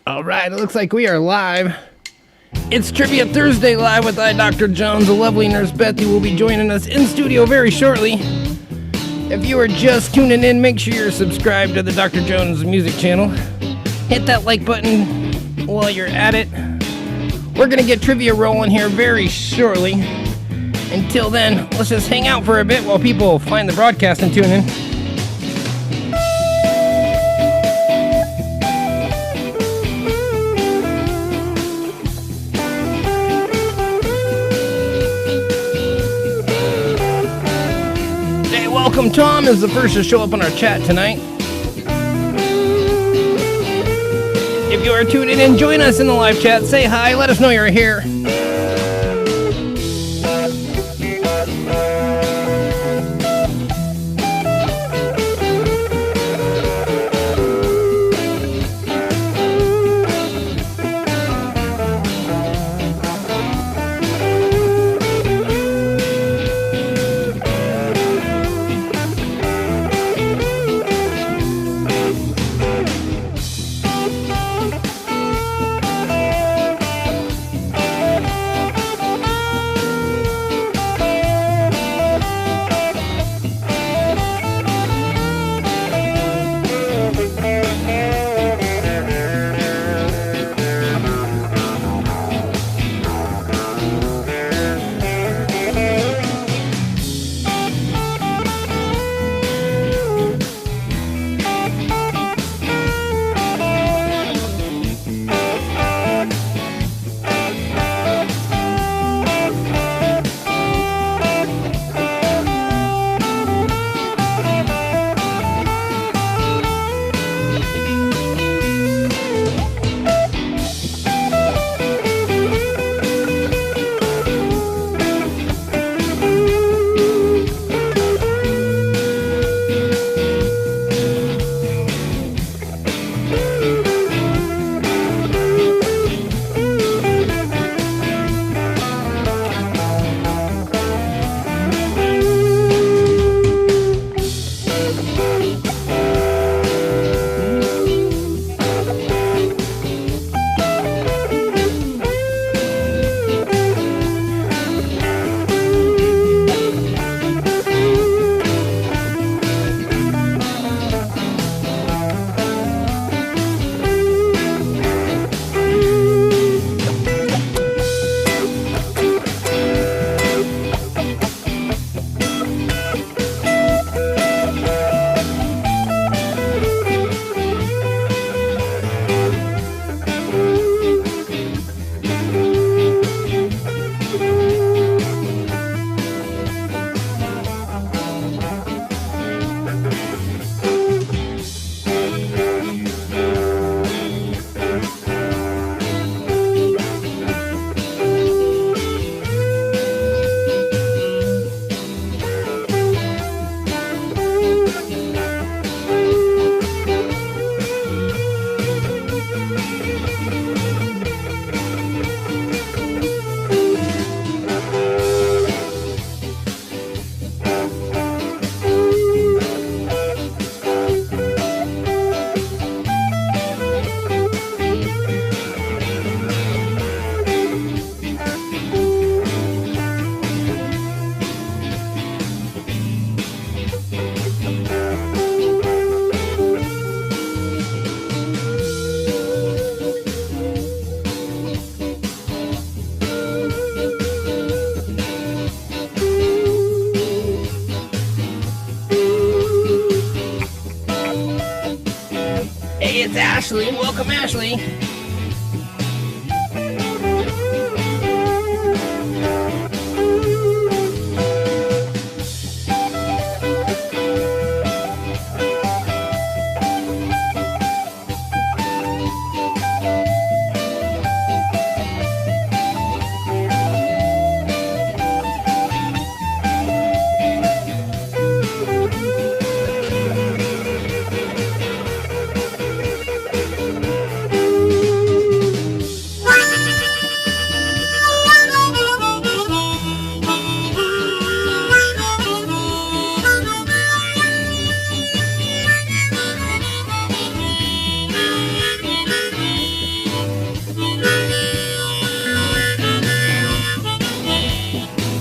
All right, it looks like we are live. It's Trivia Thursday live with I, Dr. Jones. The lovely Nurse Bethy will be joining us in studio very shortly. If you are just tuning in, make sure you're subscribed to the Dr. Jones music channel. Hit that like button while you're at it. We're going to get trivia rolling here very shortly. Until then, let's just hang out for a bit while people find the broadcast and tune in. Welcome, Tom is the first to show up on our chat tonight. If you are tuning in, join us in the live chat. Say hi, let us know you're here. It's Ashley. Welcome, Ashley.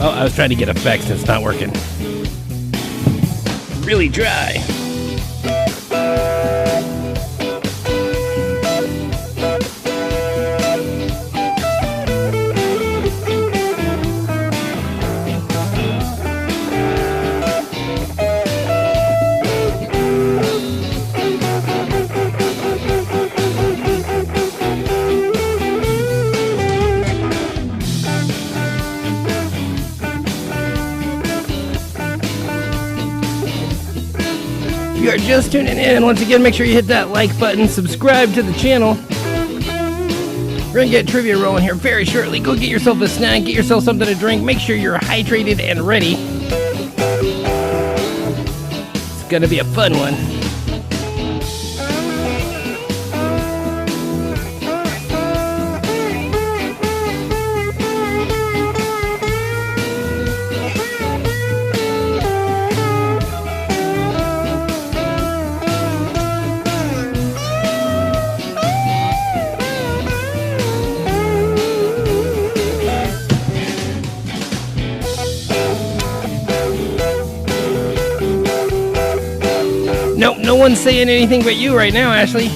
Oh, I was trying to get effects and it's not working. Really dry. If you are just tuning in, once again, make sure you hit that like button, subscribe to the channel. We're gonna get trivia rolling here very shortly. Go get yourself a snack, get yourself something to drink, make sure you're hydrated and ready. It's gonna be a fun one. Nope, no one's saying anything but you right now, Ashley.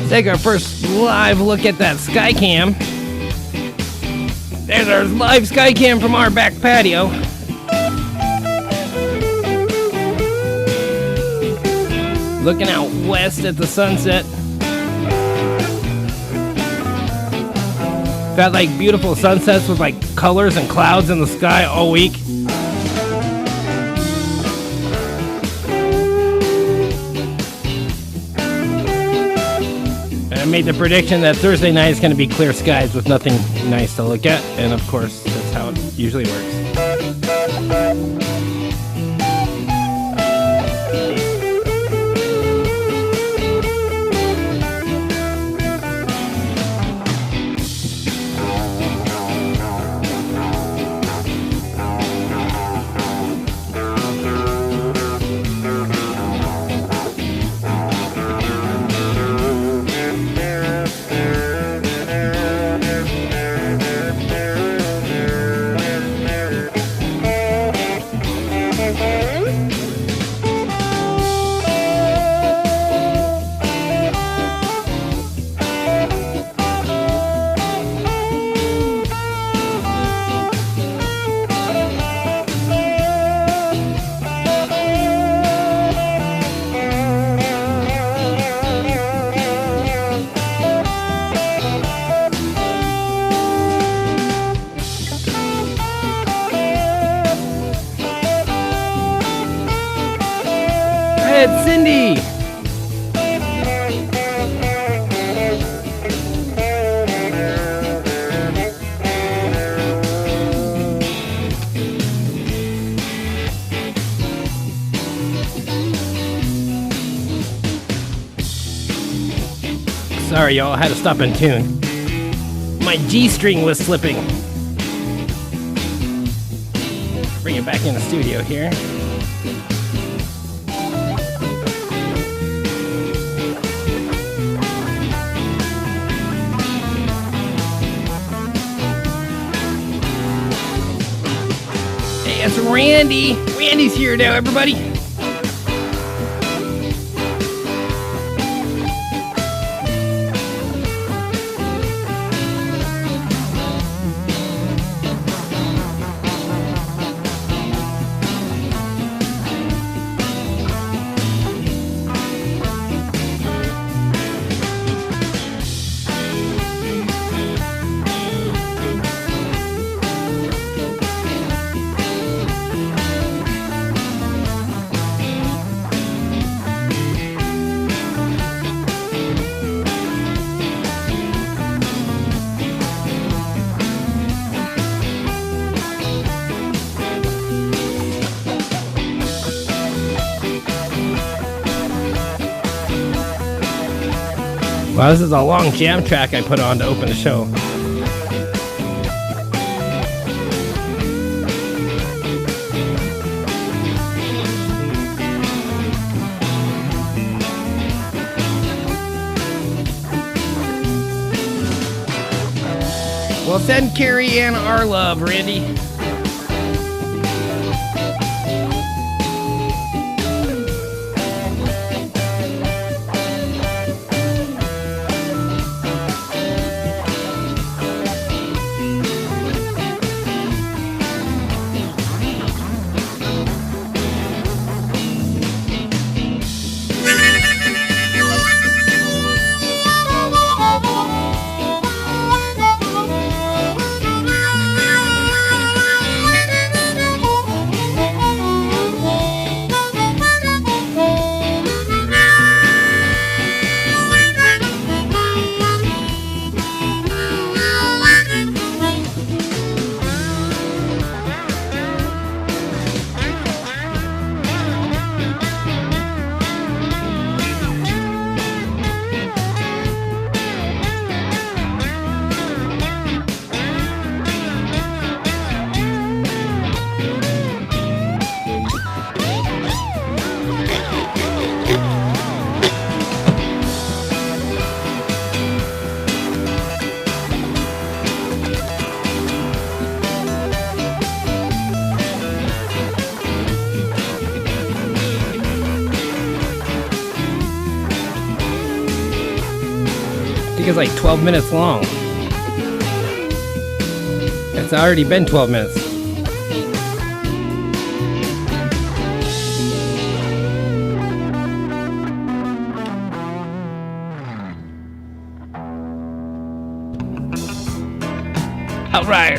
Take our first live look at that Skycam. There's our live Skycam from our back patio. Looking out west at the sunset. Got like beautiful sunsets with like colors and clouds in the sky all week. And I made the prediction that Thursday night is going to be clear skies with nothing nice to look at. And of course, that's how it usually works. It's Cindy! Sorry, y'all, I had to stop and tune. My G string was slipping. Bring it back in the studio here. It's Randy. Randy's here now, everybody. Wow, this is a long jam track I put on to open the show. Well, send Carrie Ann our love, Randy. I think it's like 12 minutes long. It's already been 12 minutes. Alright.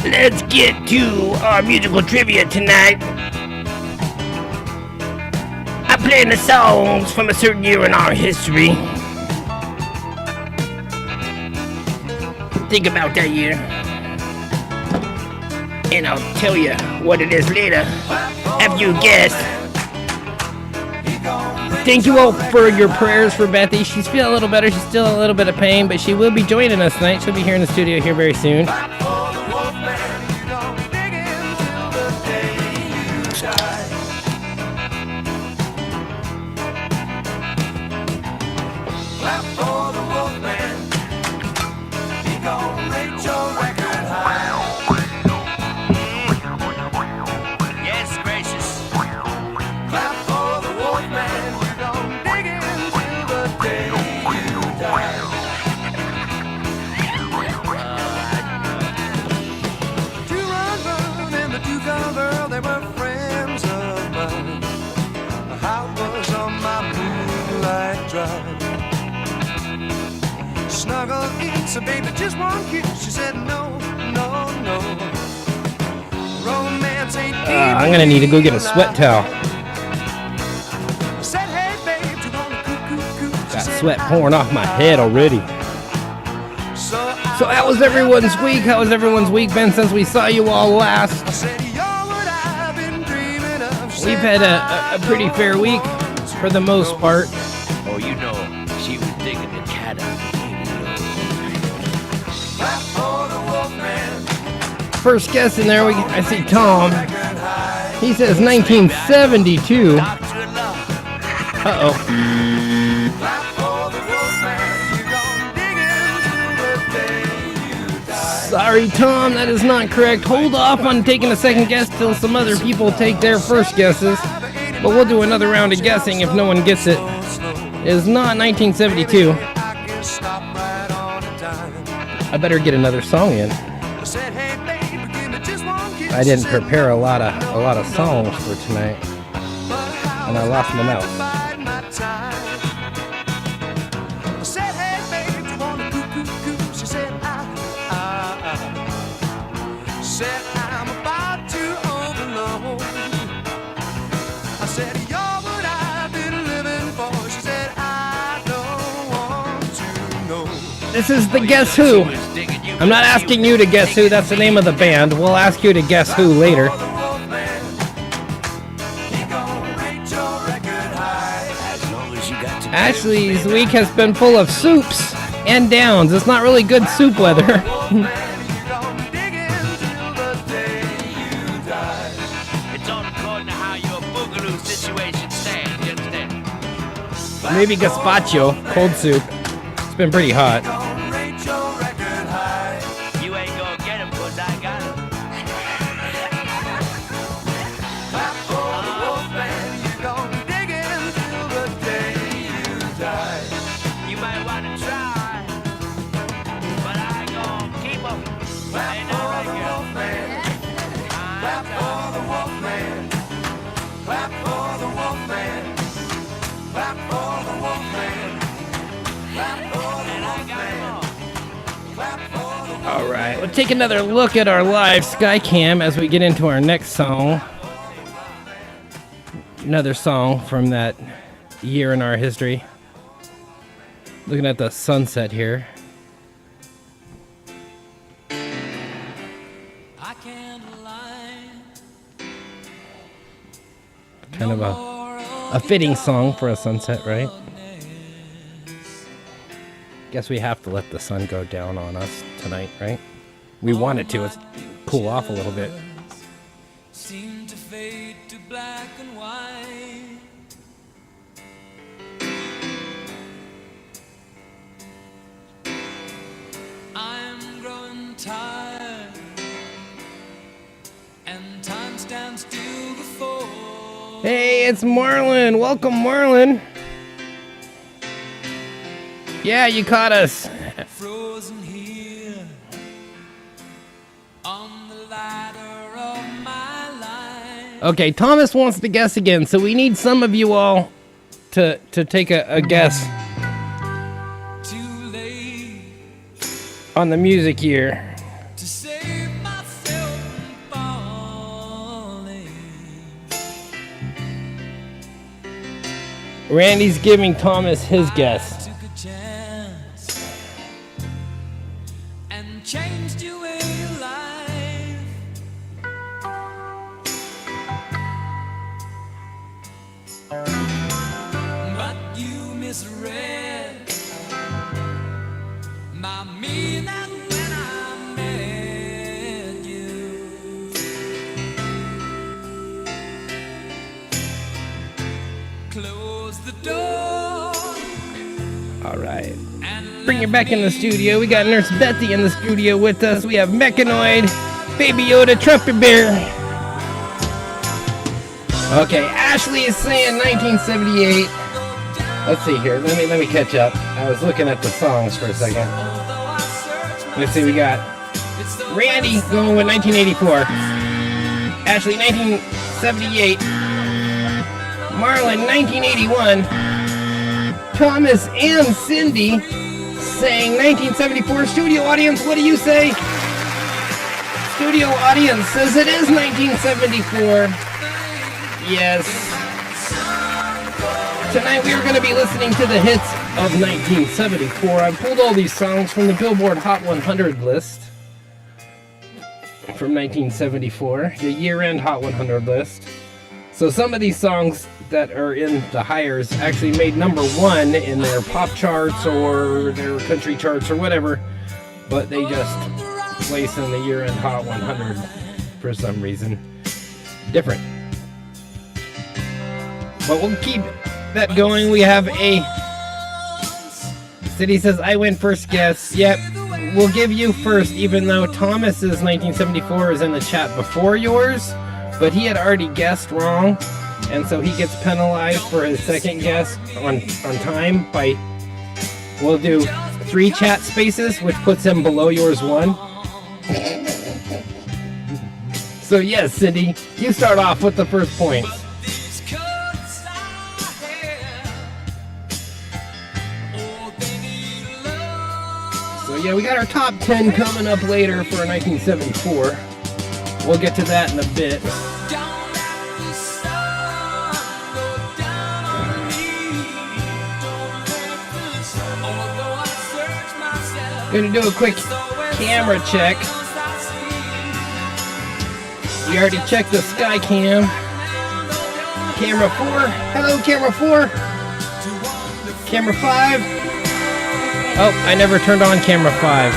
Let's get to our musical trivia tonight. I'm playing the songs from a certain year in our history. Think about that year, and I'll tell you what it is later after you guess. Thank you all for your prayers for Bethy. She's feeling a little better. She's still a little bit of pain, but she will be joining us tonight. She'll be here in the studio here very soon. So baby, just one kiss. She said no, no, no. Romance ain't I'm gonna need to go get a sweat towel. Said, hey, babe, you gonna coo. Got sweat pouring off my head already. So how was everyone's week? How has everyone's week been since we saw you all last? We've had a pretty fair week for the most part. Oh, you know, she was digging the cat out. First guest in there, I see Tom. He says 1972. Uh-oh. Sorry, Tom, that is not correct. Hold off on taking a second guess till some other people take their first guesses. But we'll do another round of guessing if no one gets it. It is not 1972. I better get another song in. I didn't prepare a lot of songs for tonight, and I lost my mouth. This is the Guess Who. I'm not asking you to guess who, that's the name of the band. We'll ask you to guess who later. Ashley's week has been full of soups and downs. It's not really good soup weather. Maybe gazpacho, cold soup. It's been pretty hot. All right, we'll take another look at our live Skycam as we get into our next song. Another song from that year in our history. Looking at the sunset here. Kind of a fitting song for a sunset, right? Guess we have to let the sun go down on us tonight, right? We want it to. It's cool off a little bit. Seem to fade to black and white. I'm growing tired, and time stands still before. Hey, it's Marlon. Welcome, Marlon. Yeah, you caught us. Frozen here on the ladder of my life. Okay, Thomas wants to guess again, so we need some of you all to take a guess Too late on the music here. to save myself from falling. Randy's giving Thomas his guess. Took a chance and changed your way of life. But you misread my meaning when I met you. Close the door. All right. Bring it back in the studio. We got Nurse Betty in the studio with us. We have Mechanoid, Baby Yoda, Trumpet Bear. Okay, Ashley is saying 1978. Let's see here. Let me catch up. I was looking at the songs for a second. Let's see. We got Randy going with 1984. Ashley 1978. Marlon 1981. Thomas and Cindy saying 1974. Studio audience, what do you say? Studio audience says it is 1974. Yes. Tonight we are going to be listening to the hits of 1974. I pulled all these songs from the Billboard Hot 100 list from 1974, the year-end Hot 100 list. So some of these songs that are in the hires actually made number one in their pop charts or their country charts or whatever, but they just place in the year-end Hot 100 for some reason. Different. But we'll keep that going. We have a City says I win first guess. Yep, we'll give you first, even though Thomas's 1974 is in the chat before yours, but he had already guessed wrong, and so he gets penalized for his second guess on time by, we'll do 3 chat spaces, which puts him below yours 1. So yes, Cindy, you start off with the first points. So yeah, we got our top 10 coming up later for 1974. We'll get to that in a bit. Gonna do a quick camera check. We already checked the Skycam. Camera 4. Hello, camera 4. Camera 5. Oh, I never turned on camera 5.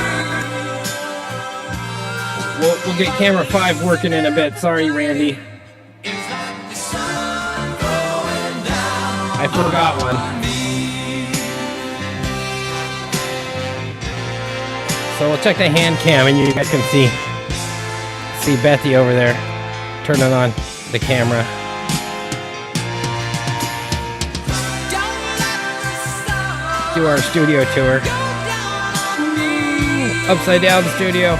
We'll get camera 5 working in a bit. Sorry, Randy. I forgot one. So we'll check the hand cam and you guys can see Bethy over there turning on the camera. Do our studio tour. Upside down studio.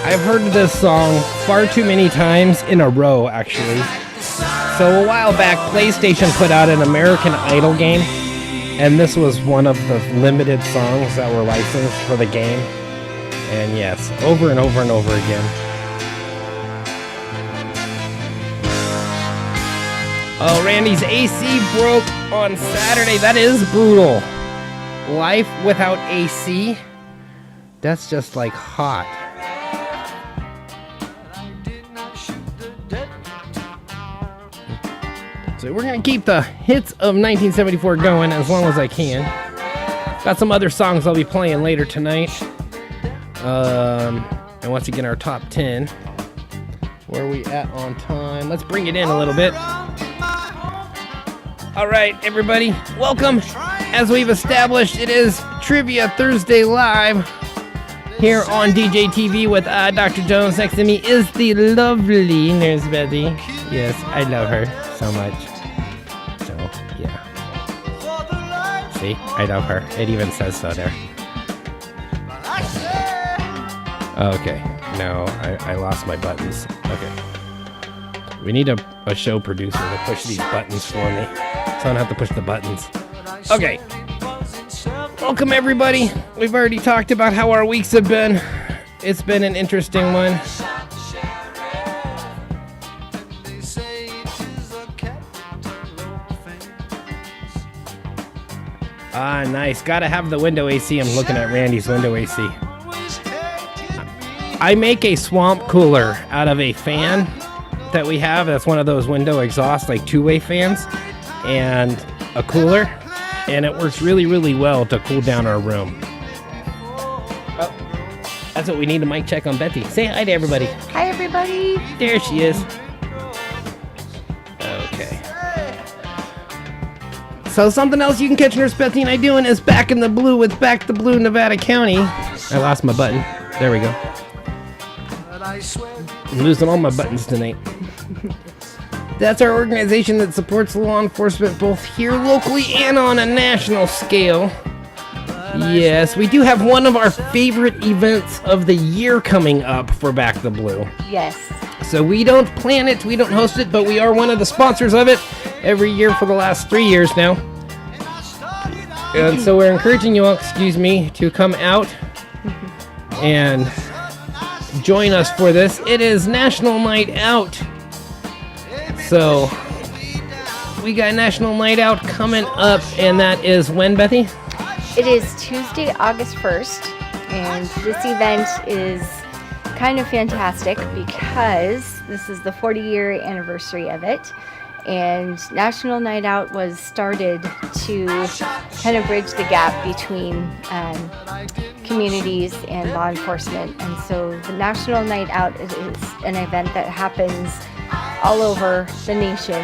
I've heard this song far too many times in a row, actually. So a while back, PlayStation put out an American Idol game, and this was one of the limited songs that were licensed for the game. And yes, over and over and over again. Oh, Randy's AC broke on Saturday. That is brutal. Life without AC? That's just like hot. So we're going to keep the hits of 1974 going as long as I can. Got some other songs I'll be playing later tonight. And once again, our top 10. Where are we at on time? Let's bring it in a little bit. All right, everybody, welcome. As we've established, it is Trivia Thursday Live here on DJ TV with Dr. Jones. Next to me is the lovely Nurse Betty. Yes, I love her so much. So, yeah. See, I love her. It even says so there. Okay, no, I lost my buttons. Okay. We need a show producer to push these buttons for me, so I don't have to push the buttons. Okay. Welcome, everybody. We've already talked about how our weeks have been. It's been an interesting one. Ah, nice. Gotta have the window AC. I'm looking at Randy's window AC. I make a swamp cooler out of a fan that we have. That's one of those window exhaust, like two-way fans, and a cooler, and it works really, really well to cool down our room. Oh, that's what we need, a mic check on Betty. Say hi to everybody. Hi, everybody. There she is. Okay. So something else you can catch Nurse Betty and I doing is Back in the Blue with Back the Blue Nevada County. I lost my button. There we go. I'm losing all my buttons tonight. That's our organization that supports law enforcement both here locally and on a national scale. Yes, we do have one of our favorite events of the year coming up for Back the Blue. Yes. So we don't plan it, we don't host it, but we are one of the sponsors of it every year for the last 3 years now. And so we're encouraging you all, to come out and join us for this. It is National Night Out. So we got National Night Out coming up, and that is when, Bethy? It is Tuesday, August 1st, and this event is kind of fantastic because this is the 40-year anniversary of it. And National Night Out was started to kind of bridge the gap between communities and law enforcement. And so the National Night Out is an event that happens all over the nation.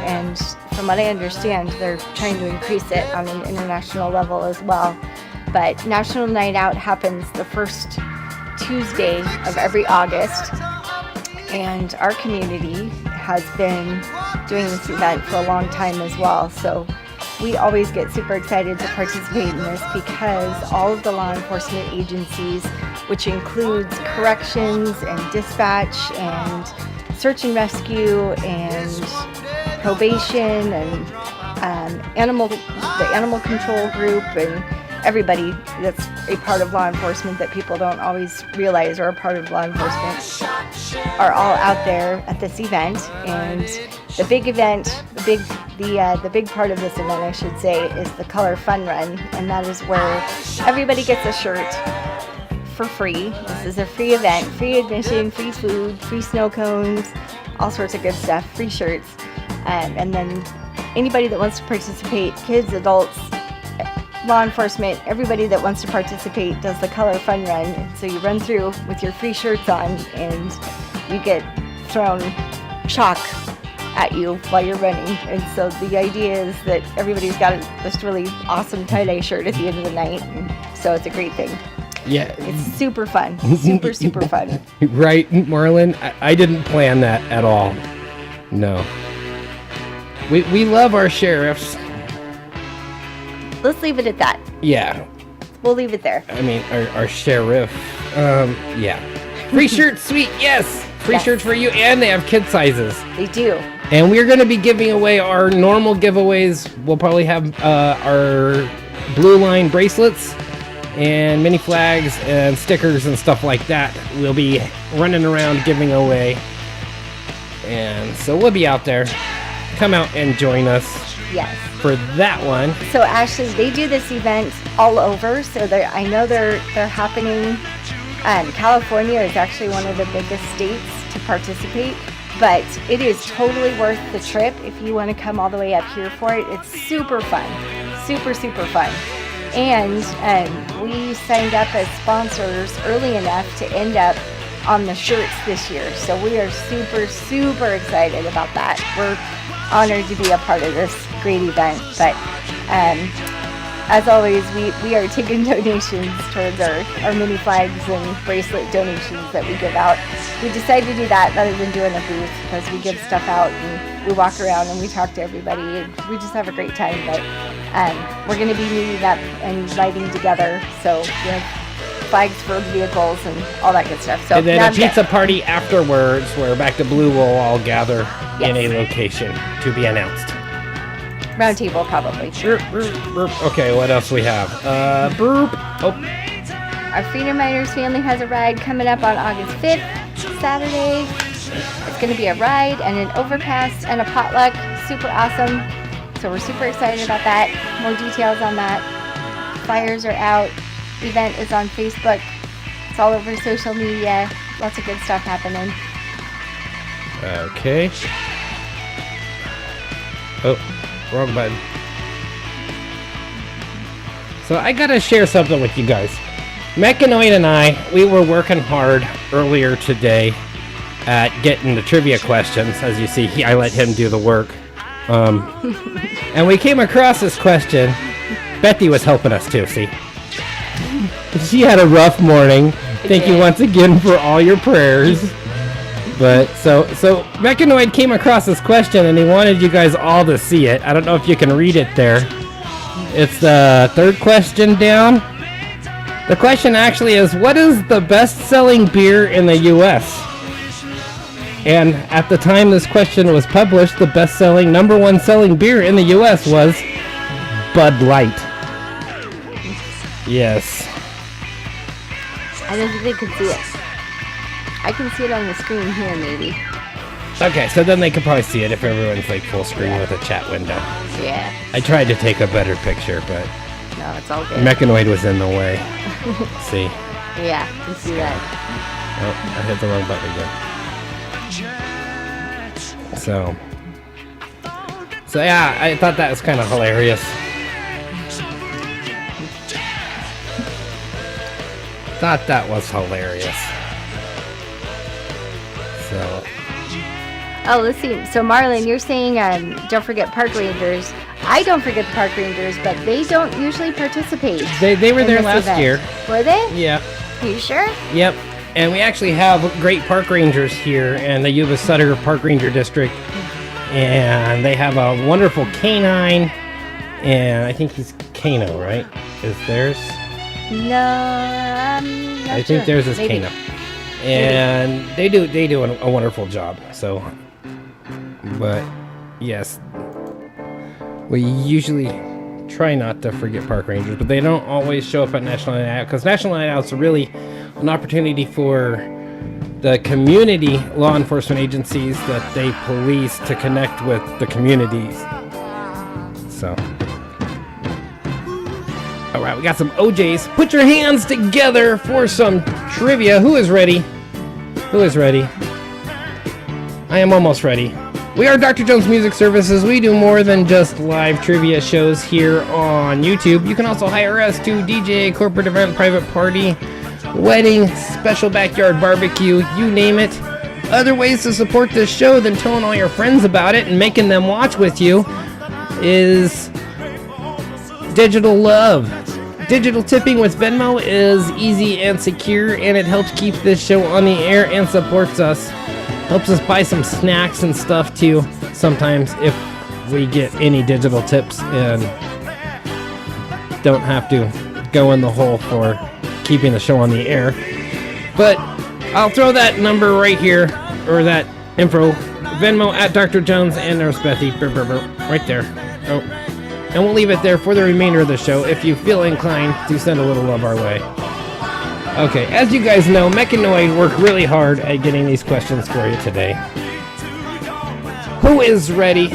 And from what I understand, they're trying to increase it on an international level as well. But National Night Out happens the first Tuesday of every August. And our community has been doing this event for a long time as well. So we always get super excited to participate in this because all of the law enforcement agencies, which includes corrections and dispatch and search and rescue and probation and the animal control group and everybody that's a part of law enforcement that people don't always realize are a part of law enforcement are all out there at this event. And the big event, the big part of this event, I should say, is the Color Fun Run, and that is where everybody gets a shirt for free. This is a free event, free admission, free food, free snow cones, all sorts of good stuff, free shirts, and then anybody that wants to participate, kids, adults, law enforcement, everybody that wants to participate does the Color Fun Run. And so you run through with your free shirts on and you get thrown chalk at you while you're running. And so the idea is that everybody's got this really awesome tie-dye shirt at the end of the night. And so it's a great thing. Yeah. It's super fun. Super fun. Right, Marlon? I didn't plan that at all. No. We love our sheriffs. Let's leave it at that. Yeah. We'll leave it there. I mean, our sheriff. Yeah. Free shirts, sweet, yes. Free Yes. shirts for you, and they have kid sizes. They do. And we're going to be giving away our normal giveaways. We'll probably have our Blue Line bracelets and mini flags and stickers and stuff like that. We'll be running around giving away. And so we'll be out there. Come out and join us Yes. for that one. So Ashley, they do this event all over. So I know they're happening. California is actually one of the biggest states to participate, but it is totally worth the trip if you want to come all the way up here for it. It's super fun, super fun. And we signed up as sponsors early enough to end up on the shirts this year. So we are super excited about that. We're honored to be a part of this great event. But as always, we are taking donations towards our mini flags and bracelet donations that we give out. We decided to do that rather than doing a booth because we give stuff out and we walk around and we talk to everybody and we just have a great time. But we're going to be meeting up and riding together. So we have flags for vehicles and all that good stuff. So And then now a I'm pizza good. party afterwards where Back to Blue will all gather in Yes. a location to be announced. Round table probably. Burp, burp, burp. Okay, what else we have? Burp. Oh, Our Freedom Riders family has a ride coming up on August 5th, Saturday. It's going to be a ride and an overpass and a potluck. Super awesome. So we're super excited about that. More details on that. Flyers are out. Event is on Facebook. It's all over social media. Lots of good stuff happening. okay. Oh, wrong button. So I gotta share something with you guys. Mechanoid and I, we were working hard earlier today at getting the trivia questions. As you see, I let him do the work. And we came across this question. Betty was helping us too, see? She had a rough morning. Thank you did. once again for all your prayers. But so Mechanoid came across this question and he wanted you guys all to see it. I don't know if you can read it there. It's the third question down. The question actually is, what is the best-selling beer in the U.S.? And at the time this question was published, the best-selling, number one selling beer in the U.S. was Bud Light. Yes. I don't think they can see it. I can see it on the screen here, maybe. Okay, so then they could probably see it if everyone's like full screen with a chat window. Yeah. I tried to take a better picture, but No, it's all good. Mechanoid was in the way. See? Yeah, I can see that. Oh, I hit the wrong button again. So yeah, I thought that was kind of hilarious. Thought that was hilarious. So Oh, let's see. So, Marlon, you're saying don't forget park rangers. I don't forget the park rangers, but they don't usually participate. they were in there this last event. year. Were they? Yeah. Are you sure? Yep. And we actually have great park rangers here in the Yuba Sutter Park Ranger District. And they have a wonderful canine. And I think he's Kano, right? Is theirs? No, I'm not I think theirs is Maybe. Kano. And they do a wonderful job. So, but yes, we usually try not to forget park rangers, but they don't always show up at National Night Out because National Night Out is really an opportunity for the community law enforcement agencies that they police to connect with the communities. So, all right, we got some OJs. Put your hands together for some trivia. Who is ready? Who is ready? I am almost ready. We are Dr. Jones Music Services. We do more than just live trivia shows here on YouTube. You can also hire us to DJ, corporate event, private party, wedding, special backyard barbecue, you name it. Other ways to support this show than telling all your friends about it and making them watch with you is digital love. Digital tipping with Venmo is easy and secure, and it helps keep this show on the air and supports us. Helps us buy some snacks and stuff too, sometimes if we get any digital tips and don't have to go in the hole for keeping the show on the air. But I'll throw that number right here, or that info, Venmo at Dr. Jones and Nurse Bethy, right there. Oh. And we'll leave it there for the remainder of the show if you feel inclined to send a little love our way. Okay, as you guys know, Mechanoid worked really hard at getting these questions for you today. Who is ready?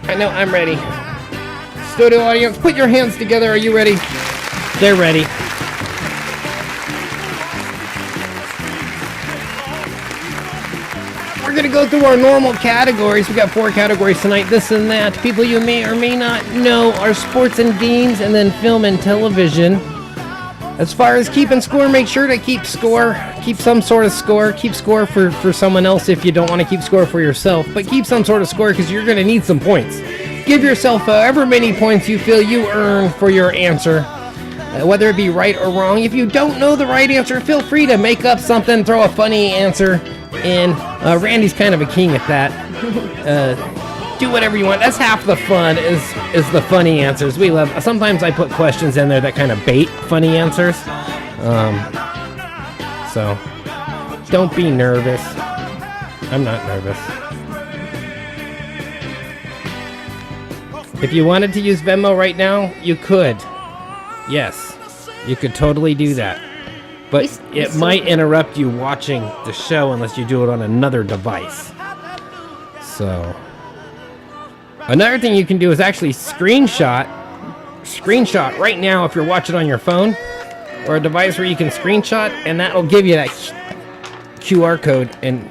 I know I'm ready. Studio audience, put your hands together. Are you ready? They're ready. We're going to go through our normal categories. We got 4 categories tonight. This and that. People you may or may not know are sports and games, and then film and television. As far as keeping score, make sure to keep score. Keep some sort of score. Keep score for someone else if you don't want to keep score for yourself. But keep some sort of score because you're going to need some points. Give yourself however many points you feel you earn for your answer, whether it be right or wrong. If you don't know the right answer, feel free to make up something, throw a funny answer in. Randy's kind of a king at that. Do whatever you want. That's half the fun, is the funny answers. We love. Sometimes I put questions in there that kind of bait funny answers. So don't be nervous. I'm not nervous. If you wanted to use Venmo right now, you could. Yes, you could totally do that. But it might interrupt you watching the show unless you do it on another device. So, another thing you can do is actually screenshot right now if you're watching on your phone or a device where you can screenshot, and that'll give you that QR code, and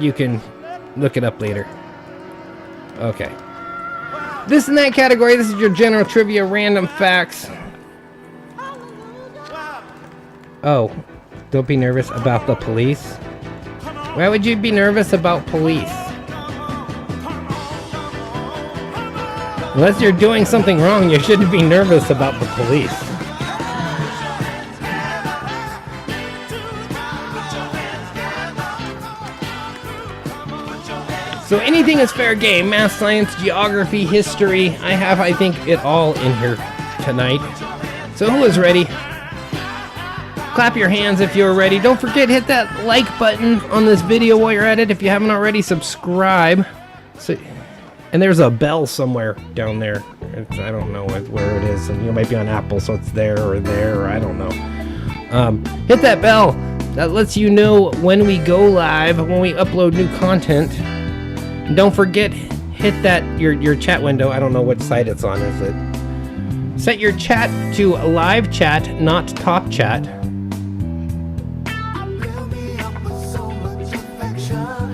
you can look it up later. Okay. This and that category, this is your general trivia, random facts. Oh, don't be nervous about the police. Why would you be nervous about police? Unless you're doing something wrong, you shouldn't be nervous about the police. So anything is fair game. Math, science, geography, history. I think, it all in here tonight. So who is ready? Clap your hands if you're ready. Don't forget, hit that like button on this video while you're at it. If you haven't already, subscribe. And there's a bell somewhere down there. I don't know where it is. And you might be on Apple, so it's there, or I don't know. Hit that bell. That lets you know when we go live, when we upload new content. And don't forget, hit that your chat window. I don't know what site it's on. Is it? Set your chat to live chat, not top chat.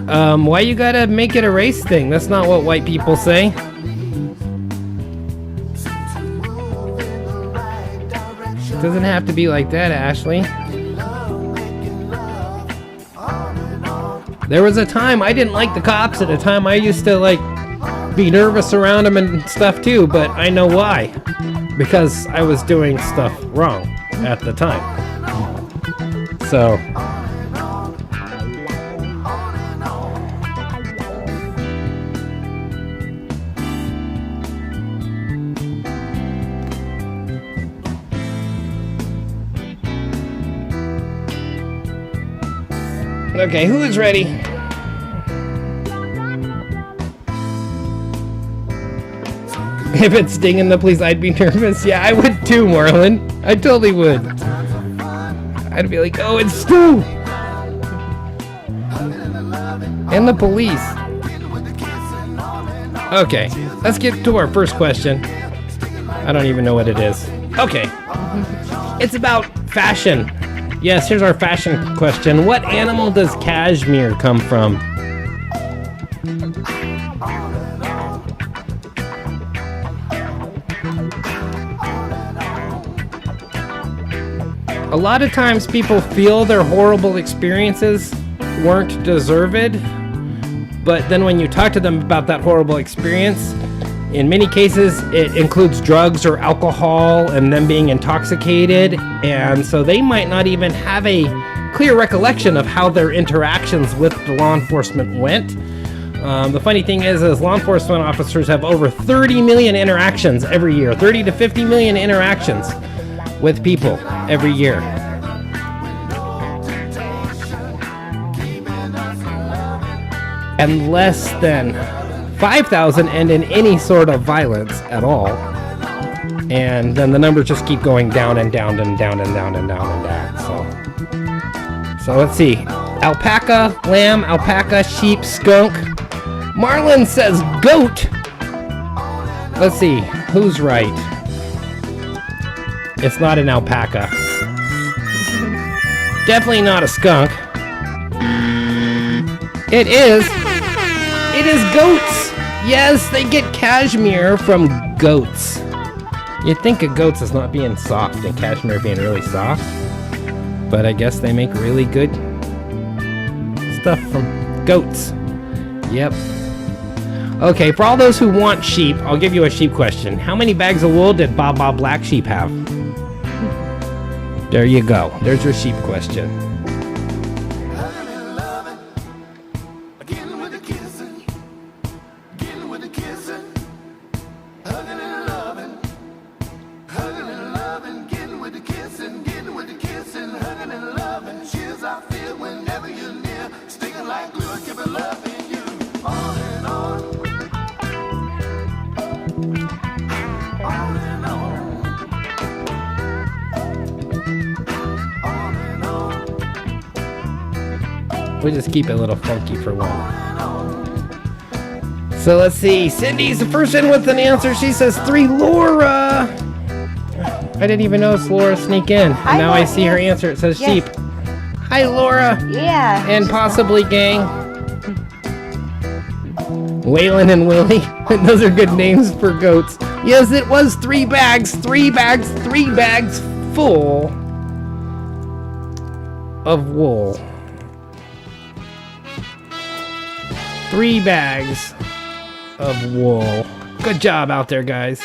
Why you gotta make it a race thing? That's not what white people say. Doesn't have to be like that, Ashley. There was a time I didn't like the cops. At a time I used to be nervous around them and stuff too, but I know why. Because I was doing stuff wrong at the time. So okay, who is ready? If it's stinging the police, I'd be nervous. Yeah, I would too, Marlon. I totally would. I'd be like, oh, it's Stu! And the police. Okay, let's get to our first question. I don't even know what it is. Okay. It's about fashion. Yes, here's our fashion question. What animal does cashmere come from? A lot of times people feel their horrible experiences weren't deserved, but then when you talk to them about that horrible experience, in many cases it includes drugs or alcohol and them being intoxicated, and so they might not even have a clear recollection of how their interactions with the law enforcement went. The funny thing is law enforcement officers have over 30 million interactions every year, 30 to 50 million interactions with people every year. And less than 5,000 end in any sort of violence at all. And then the numbers just keep going down and down and down and down and down and down. So let's see. Alpaca, lamb, alpaca, sheep, skunk. Marlon says goat. Let's see. Who's right? It's not an alpaca. Definitely not a skunk. It is goats. Yes, they get cashmere from goats. You'd think of goats as not being soft and cashmere being really soft. But I guess they make really good stuff from goats. Yep. Okay, for all those who want sheep, I'll give you a sheep question. How many bags of wool did Baba Black Sheep have? There you go. There's your sheep question. We'll just keep it a little funky for one. So let's see. Cindy's the first in with an answer. She says 3. Laura. I didn't even notice Laura sneak in. And now I see her answer. It says sheep. Hi, Laura. Yeah. And possibly gang. Waylon and Willie. Those are good names for goats. Yes, it was 3 bags. 3 bags. 3 bags full of wool. 3 bags of wool. Good job out there, guys.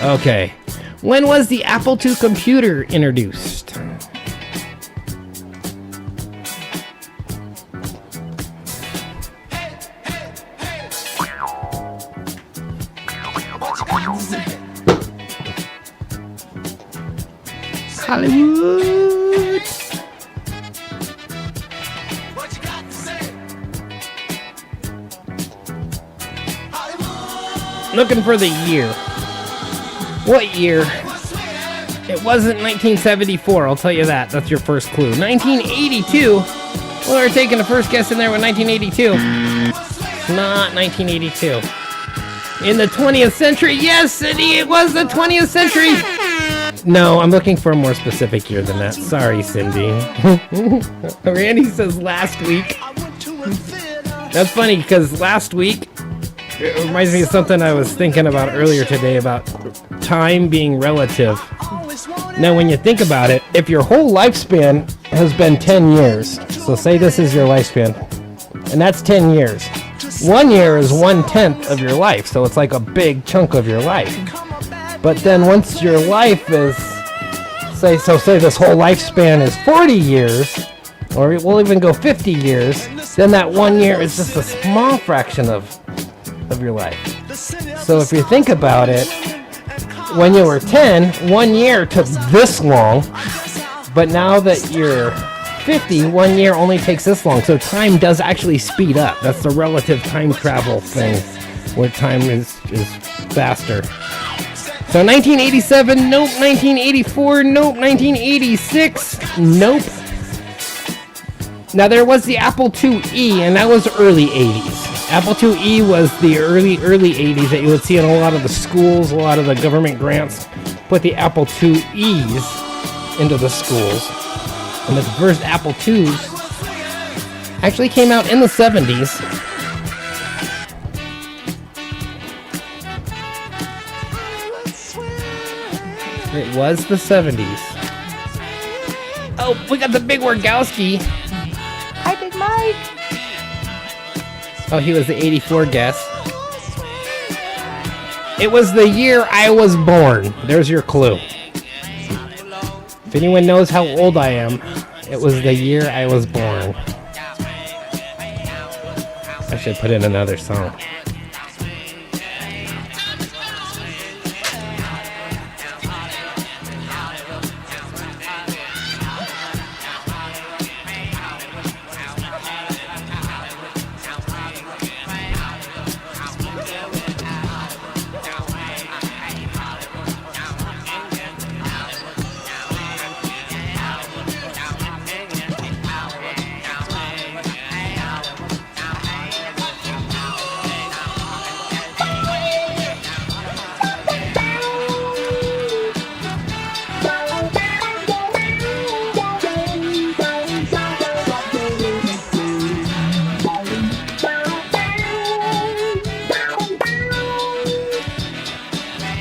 Okay. When was the Apple II computer introduced? Hollywood. Looking for the year. What year? It wasn't 1974, I'll tell you that. That's your first clue. 1982? Well, we're taking the first guess in there with 1982. Not 1982. In the 20th century? Yes, Cindy, it was the 20th century! No, I'm looking for a more specific year than that. Sorry, Cindy. Randy says last week. That's funny, because last week, it reminds me of something I was thinking about earlier today about time being relative. Now, when you think about it, if your whole lifespan has been 10 years, so say this is your lifespan, and that's 10 years. 1 year is 1/10 of your life, so it's like a big chunk of your life. But then once your life is, say this whole lifespan is 40 years, or we'll even go 50 years, then that 1 year is just a small fraction of your life. So if you think about it, when you were 10, 1 year took this long, but now that you're 50, 1 year only takes this long. So time does actually speed up. That's the relative time travel thing, where time is faster. So 1987, nope. 1984, nope. 1986, nope. Now there was the Apple IIe, and that was early 80s. Apple IIe was the early 80s that you would see in a lot of the schools, a lot of the government grants put the Apple IIes into the schools. And the first Apple IIs actually came out in the 70s. It was the 70s. Oh, we got the Big Wargowski. Hi, Big Mike. Oh, he was the 84 guess. It was the year I was born. There's your clue. If anyone knows how old I am, it was the year I was born. I should put in another song.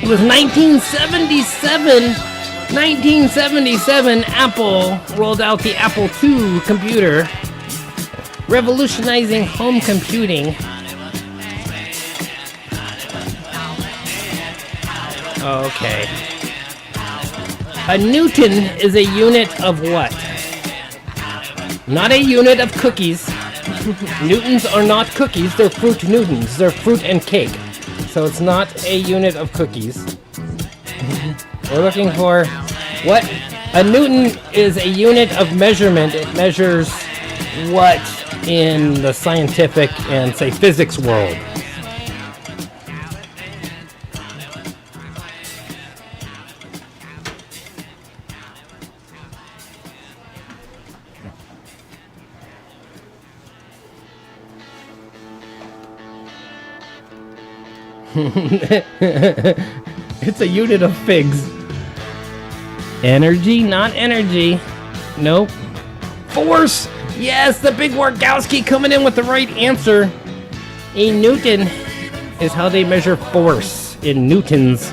It was 1977. 1977, Apple rolled out the Apple II computer, revolutionizing home computing. Okay. A Newton is a unit of what? Not a unit of cookies. Newtons are not cookies, they're fruit Newtons. They're fruit and cake. So it's not a unit of cookies. We're looking for what? A Newton is a unit of measurement. It measures what in the scientific and, say, physics world. It's a unit of figs. Energy, not energy. Nope. Force! Yes, the big Wargowski coming in with the right answer. A Newton is how they measure force in newtons.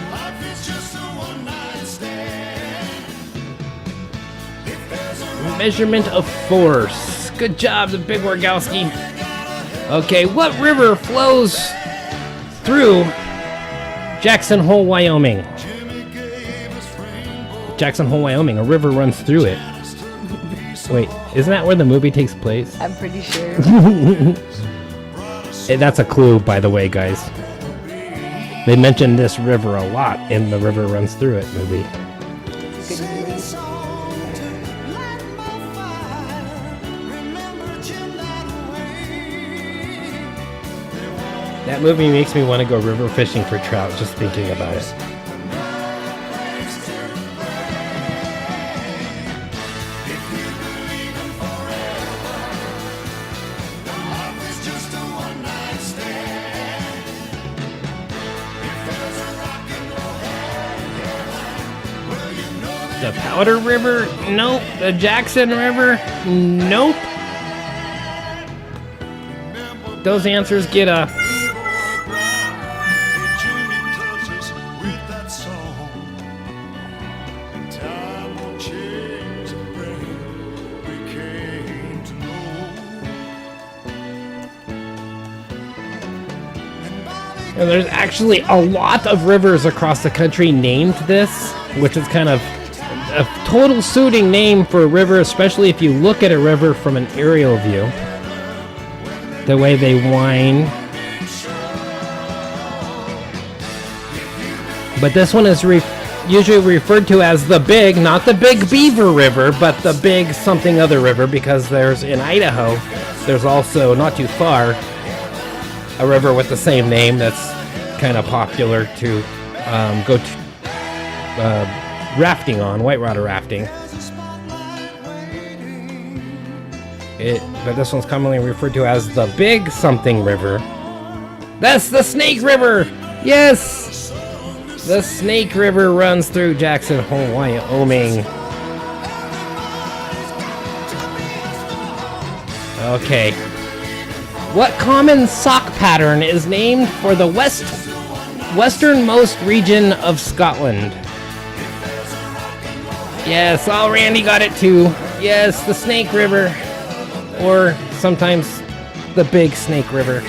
Measurement of force. Good job, the big Wargowski. Okay, what river flows through Jackson Hole, Wyoming? Jackson Hole, Wyoming. A river runs through it. Wait, isn't that where the movie takes place? I'm pretty sure. That's a clue, by the way, guys. They mentioned this river a lot in the River Runs Through It movie. Good movie. That movie makes me want to go river fishing for trout just thinking about it. The Powder River? Nope. The Jackson River? Nope. Those answers get a... And there's actually a lot of rivers across the country named this, which is kind of a total suiting name for a river, especially if you look at a river from an aerial view. The way they wind. But this one is usually referred to as the Big, not the Big Beaver River, but the Big something other river, because there's in Idaho, there's also, not too far, a river with the same name that's kind of popular to go to rafting on, whitewater rafting. But this one's commonly referred to as the Big Something River. That's the Snake River! Yes! The Snake River runs through Jackson Hole, Wyoming. Okay. What common sock pattern is named for the westernmost region of Scotland? Yes, Randy got it too. Yes, the Snake River. Or sometimes the Big Snake River.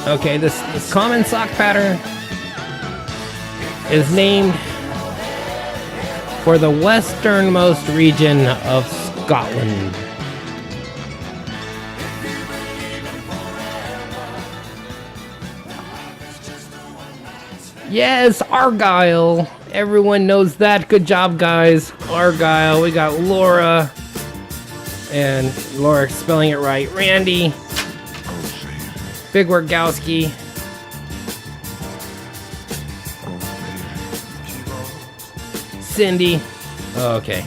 Okay, this common sock pattern is named for the westernmost region of Scotland. Yes, Argyle. Everyone knows that. Good job, guys. Argyle. We got Laura. And Laura spelling it right. Randy. Big Wargowski. Cindy. Okay.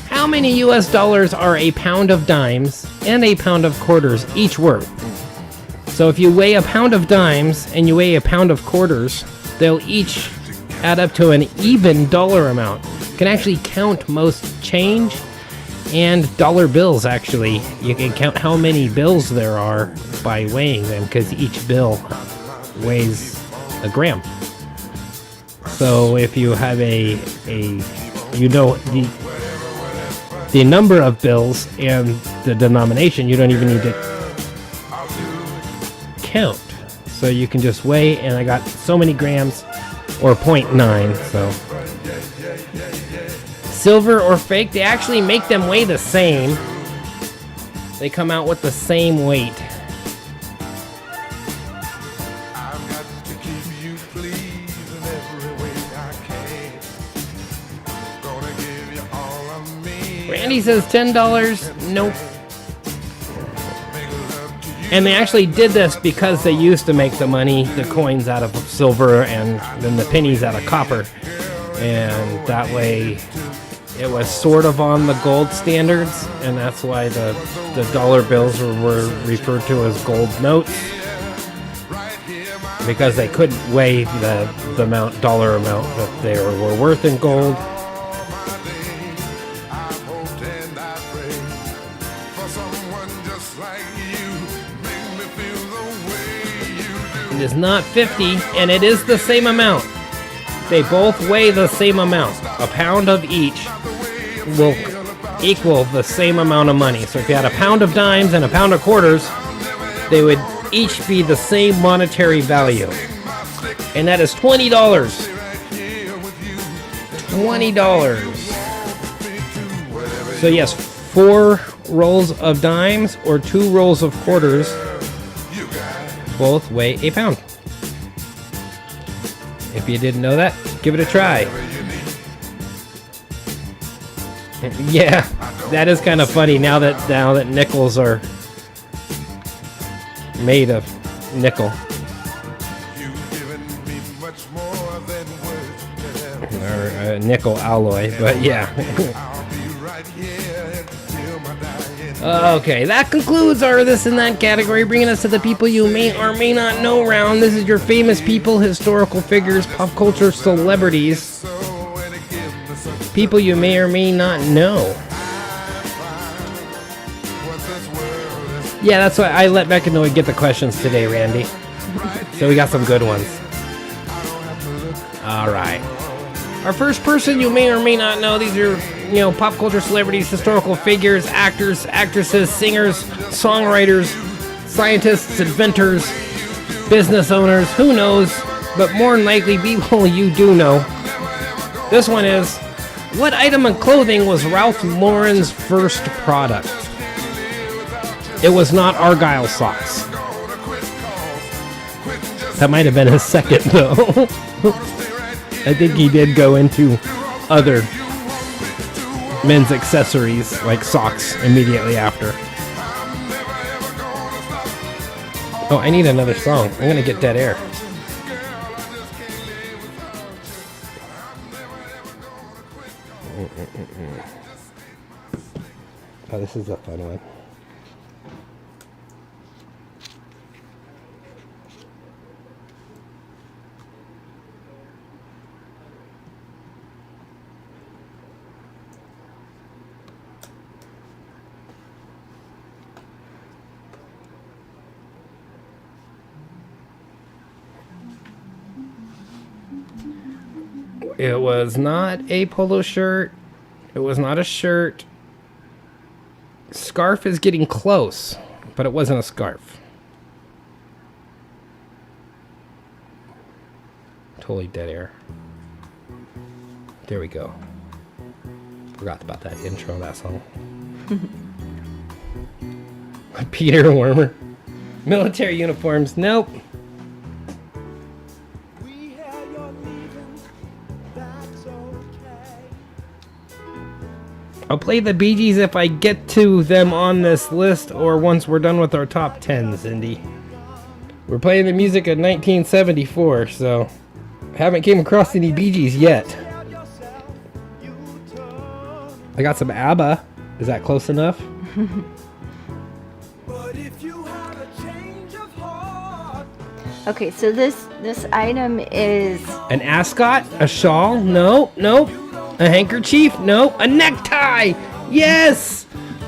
How many US dollars are a pound of dimes and a pound of quarters each worth? So if you weigh a pound of dimes and you weigh a pound of quarters, they'll each add up to an even dollar amount. You can actually count most change, And dollar bills, actually. You can count how many bills there are by weighing them, because each bill weighs a gram. So if you have the number of bills and the denomination, you don't even need to count. So you can just weigh, and I got so many grams, or 0.9, so. Silver or fake, they actually make them weigh the same. They come out with the same weight. I've got to keep you pleased in every way I can. Gonna give you all of me. Randy says $10. Nope. Make love to you. And they actually did this because they used to make the money, the coins out of silver and then the pennies out of copper. And that way it was sort of on the gold standards, and that's why the dollar bills were referred to as gold notes, because they couldn't weigh the dollar amount that they were worth in gold. I've hoped and I prayed for someone just like you. Make me feel the way you do. It is not 50, and it is the same amount. They both weigh the same amount. A pound of each will equal the same amount of money. So if you had a pound of dimes and a pound of quarters, they would each be the same monetary value. And that is $20. $20. So yes, 4 rolls of dimes or 2 rolls of quarters both weigh a pound. If you didn't know that, give it a try. Yeah, that is kind of funny now that nickels are made of nickel. You've given me much more than words could ever. Or nickel alloy, but yeah. I'll be right here until my dying. Okay, that concludes our this and that category, bringing us to the people you may or may not know round. This is your famous people, historical figures, pop culture celebrities. So and it gives me such People you may or may not know. what this world is. Yeah, that's why I let Becca know we'd get the questions today, Randy. So we got some good ones. All right. Our first person you may or may not know, these are, pop culture celebrities, historical figures, actors, actresses, singers, songwriters, scientists, inventors, business owners, who knows, but more than likely people you do know. This one is, what item of clothing was Ralph Lauren's first product? It was not Argyle socks. That might have been his second, though. I think he did go into other men's accessories, like socks, immediately after. Oh, I need another song. I'm gonna get dead air. Oh, this is a fun one. It was not a polo shirt. It was not a shirt. Scarf is getting close, but it wasn't a scarf. Totally dead air. There we go. Forgot about that intro, that song. Peter Warmer. Military uniforms, nope. I'll play the Bee Gees if I get to them on this list or once we're done with our top 10, Cindy. We're playing the music of 1974, so haven't came across any Bee Gees yet. I got some ABBA. Is that close enough? Okay, so this item is An ascot? A shawl? No, nope. A handkerchief? No. A necktie! Yes!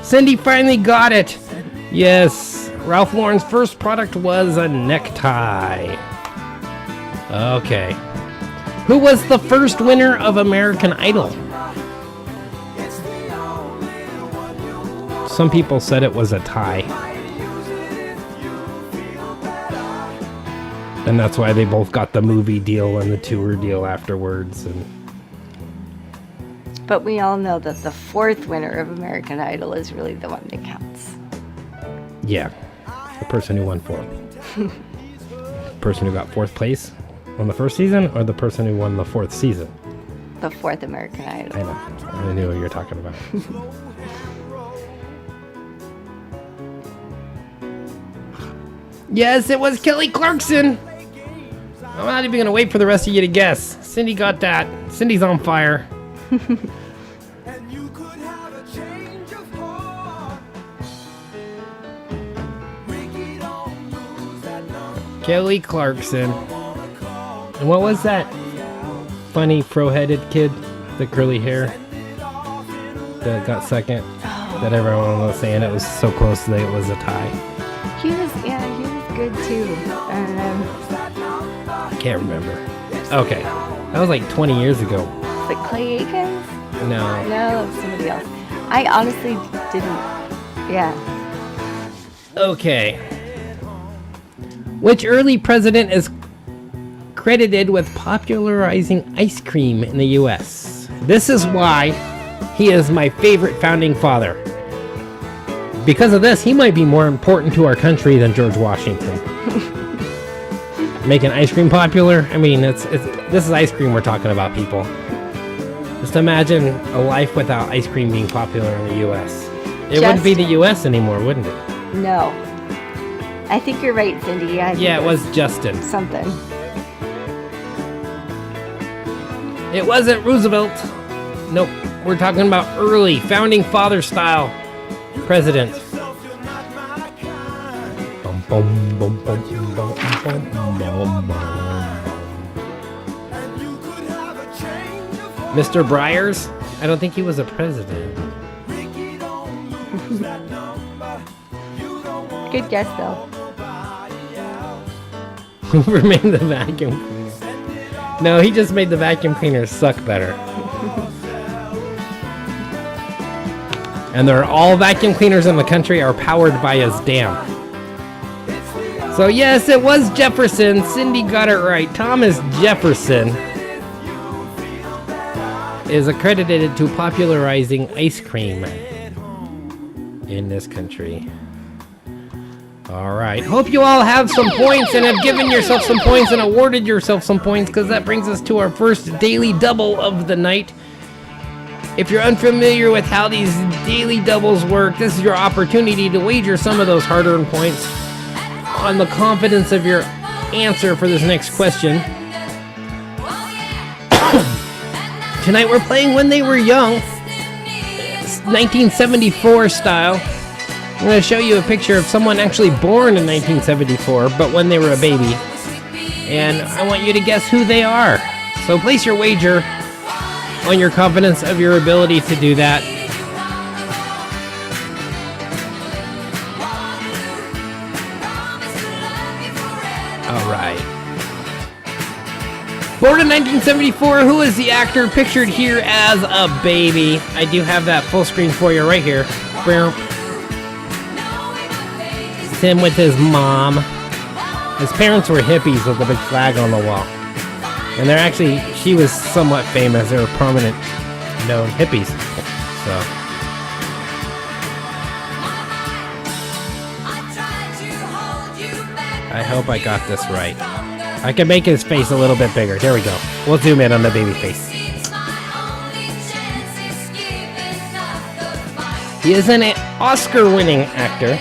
Cindy finally got it. Yes, Ralph Lauren's first product was a necktie. Okay. Who was the first winner of American Idol? Some people said it was a tie. And that's why they both got the movie deal and the tour deal afterwards. But we all know that the fourth winner of American Idol is really the one that counts. Yeah, the person who won fourth. The person who got fourth place on the first season, or the person who won the fourth season? The fourth American Idol. I know. I knew what you were talking about. Yes, it was Kelly Clarkson. I'm not even going to wait for the rest of you to guess. Cindy got that. Cindy's on fire. Kelly Clarkson. And what was that funny fro-headed kid? The curly hair that got second? That everyone was saying it was so close that it was a tie. He was good too. I can't remember. Okay. That was like 20 years ago. Was it Clay Aikens? No. No, it was somebody else. I honestly didn't. Yeah. Okay. Which early president is credited with popularizing ice cream in the U.S.? This is why he is my favorite founding father. Because of this, he might be more important to our country than George Washington. Making ice cream popular? I mean, this is ice cream we're talking about, people. Just imagine a life without ice cream being popular in the U.S. It wouldn't be the U.S. anymore, wouldn't it? No. I think you're right, Cindy. Yeah, it was Justin. Something. It wasn't Roosevelt. Nope. We're talking about early founding father style president. Mr. Byers? I don't think he was a president. Good guess, though. Hoover made the vacuum cleaner. No, he just made the vacuum cleaners suck better. And they're all vacuum cleaners in the country are powered by his dam. So yes, it was Jefferson. Cindy got it right. Thomas Jefferson is accredited to popularizing ice cream in this country. All right. Hope you all have some points and have given yourself some points and awarded yourself some points, because that brings us to our first daily double of the night. If you're unfamiliar with how these daily doubles work, this is your opportunity to wager some of those hard-earned points on the confidence of your answer for this next question. Tonight we're playing When They Were Young, 1974 style. I'm going to show you a picture of someone actually born in 1974, but when they were a baby. And I want you to guess who they are. So place your wager on your confidence of your ability to do that. All right. Born in 1974, who is the actor pictured here as a baby? I do have that full screen for you right here. It's him with his mom. His parents were hippies with a big flag on the wall. And they're actually, she was somewhat famous. They were prominent, known hippies. So. I hope I got this right. I can make his face a little bit bigger. There we go. We'll zoom in on the baby face. He is an Oscar-winning actor.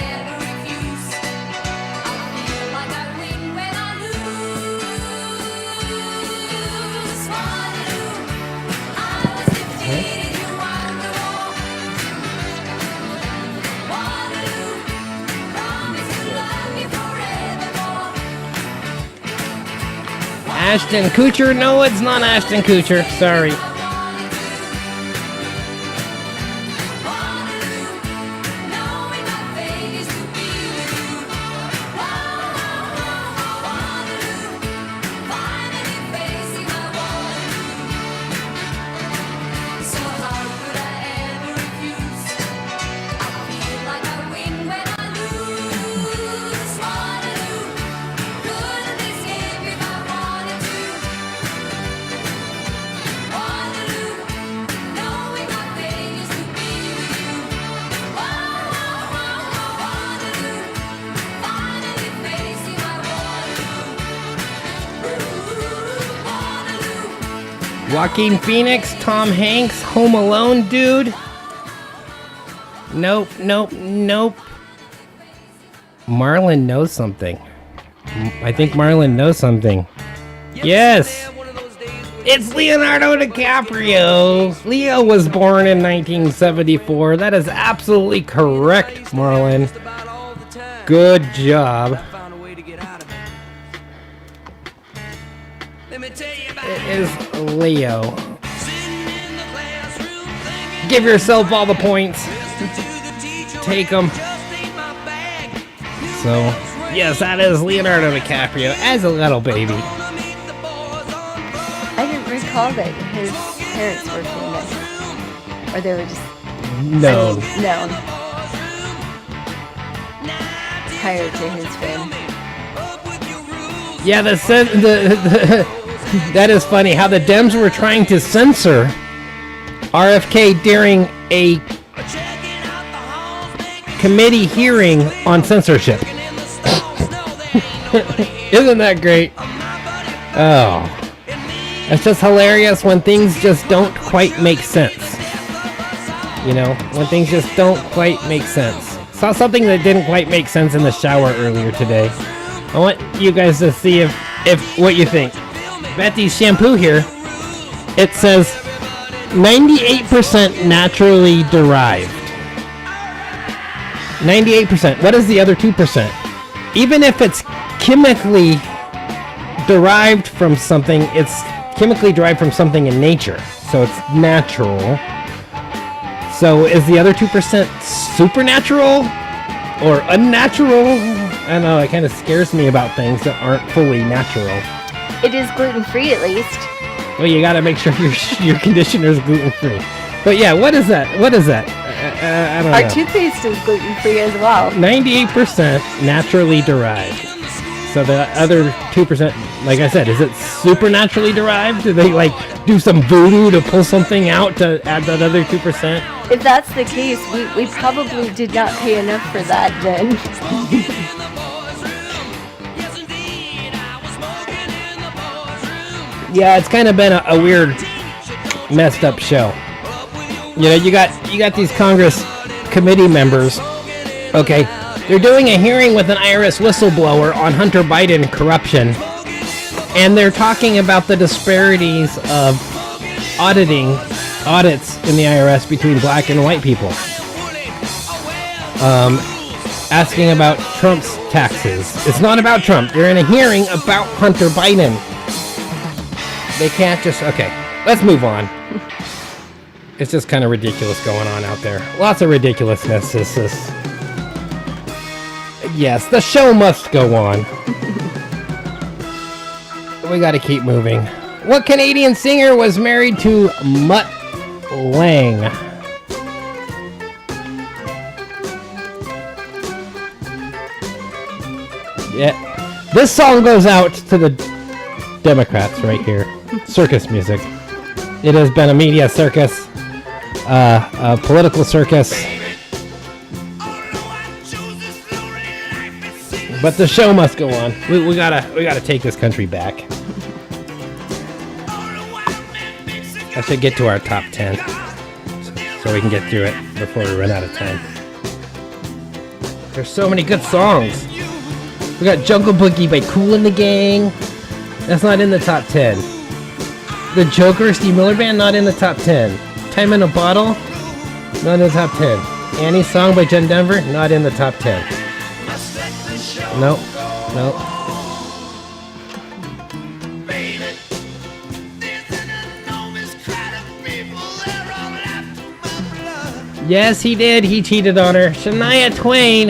Ashton Kutcher? No, it's not Ashton Kutcher. Sorry. Joaquin Phoenix, Tom Hanks, Home Alone, dude. Nope. Marlon knows something. I think Marlon knows something. Yes! It's Leonardo DiCaprio! Leo was born in 1974. That is absolutely correct, Marlon. Good job. It is Leo. Give yourself all the points. Take them. So, yes, that is Leonardo DiCaprio as a little baby. I didn't recall that his parents were famous. Or they were just Known. known. Prior to his fame. Yeah, that is funny how the Dems were trying to censor RFK during a committee hearing on censorship. Isn't that great? Oh. It's just hilarious when things just don't quite make sense. You know, when things just don't quite make sense. Saw something that didn't quite make sense in the shower earlier today. I want you guys to see if what you think. Betty's shampoo here, it says 98% naturally derived. 98%. What is the other 2%? Even if it's chemically derived from something, it's chemically derived from something in nature. So it's natural. So is the other 2% supernatural or unnatural? I don't know, it kind of scares me about things that aren't fully natural. It is gluten-free at least. Well, you gotta make sure your conditioner's gluten-free. But yeah, what is that? I don't know. Our toothpaste is gluten-free as well. 98% naturally derived. So the other 2%, like I said, is it supernaturally derived? Do they do some voodoo to pull something out to add that other 2%? If that's the case, we probably did not pay enough for that then. Yeah, it's kind of been a weird, messed up show. You know, you got these Congress committee members. Okay, they're doing a hearing with an IRS whistleblower on Hunter Biden corruption, and they're talking about the disparities of audits in the IRS between black and white people. Asking about Trump's taxes. It's not about Trump. They're in a hearing about Hunter Biden. They can't just... Okay, let's move on. It's just kind of ridiculous going on out there. Lots of ridiculousness. Yes, the show must go on. We gotta keep moving. What Canadian singer was married to Mutt Lang? Yeah, this song goes out to the Democrats right here. Circus music. It has been a media circus, a political circus. But the show must go on. We gotta take this country back. I should get to our top 10 so we can get through it before we run out of time. There's so many good songs. We got Jungle Boogie by Kool and the Gang. That's not in the top 10. The Joker, Steve Miller Band, not in the top 10. Time in a Bottle, not in the top 10. Annie's Song by Jen Denver, not in the top 10. Nope. Yes, he did. He cheated on her. Shania Twain.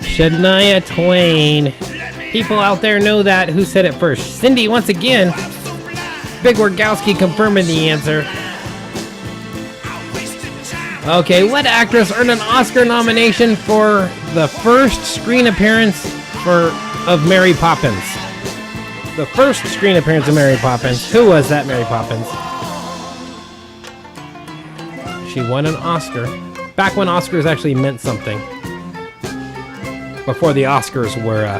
Shania Twain. People out there know that. Who said it first? Cindy, once again. Big Wargowski confirming the answer. Okay, what actress earned an Oscar nomination for the first screen appearance of Mary Poppins? The first screen appearance of Mary Poppins. Who was that Mary Poppins? She won an Oscar. Back when Oscars actually meant something. Before the Oscars were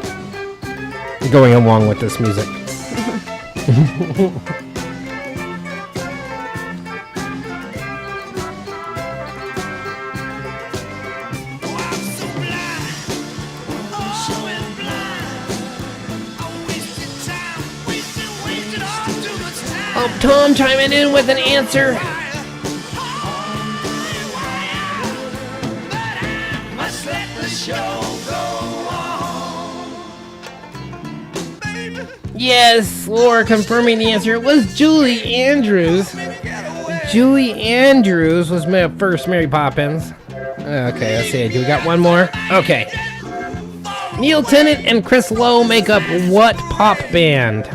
going along with this music. Oh, Tom chiming in with an answer. Yes, Laura confirming the answer. It was Julie Andrews. Julie Andrews was my first Mary Poppins. Okay, let's see. Do we got one more? Okay. Neil Tennant and Chris Lowe make up what pop band?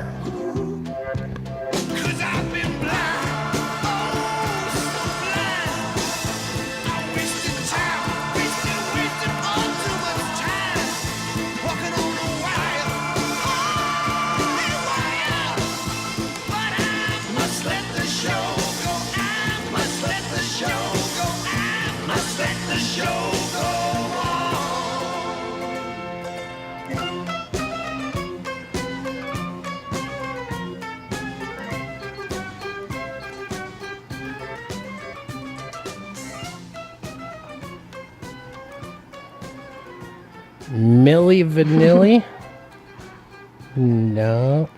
Milli Vanilli? No.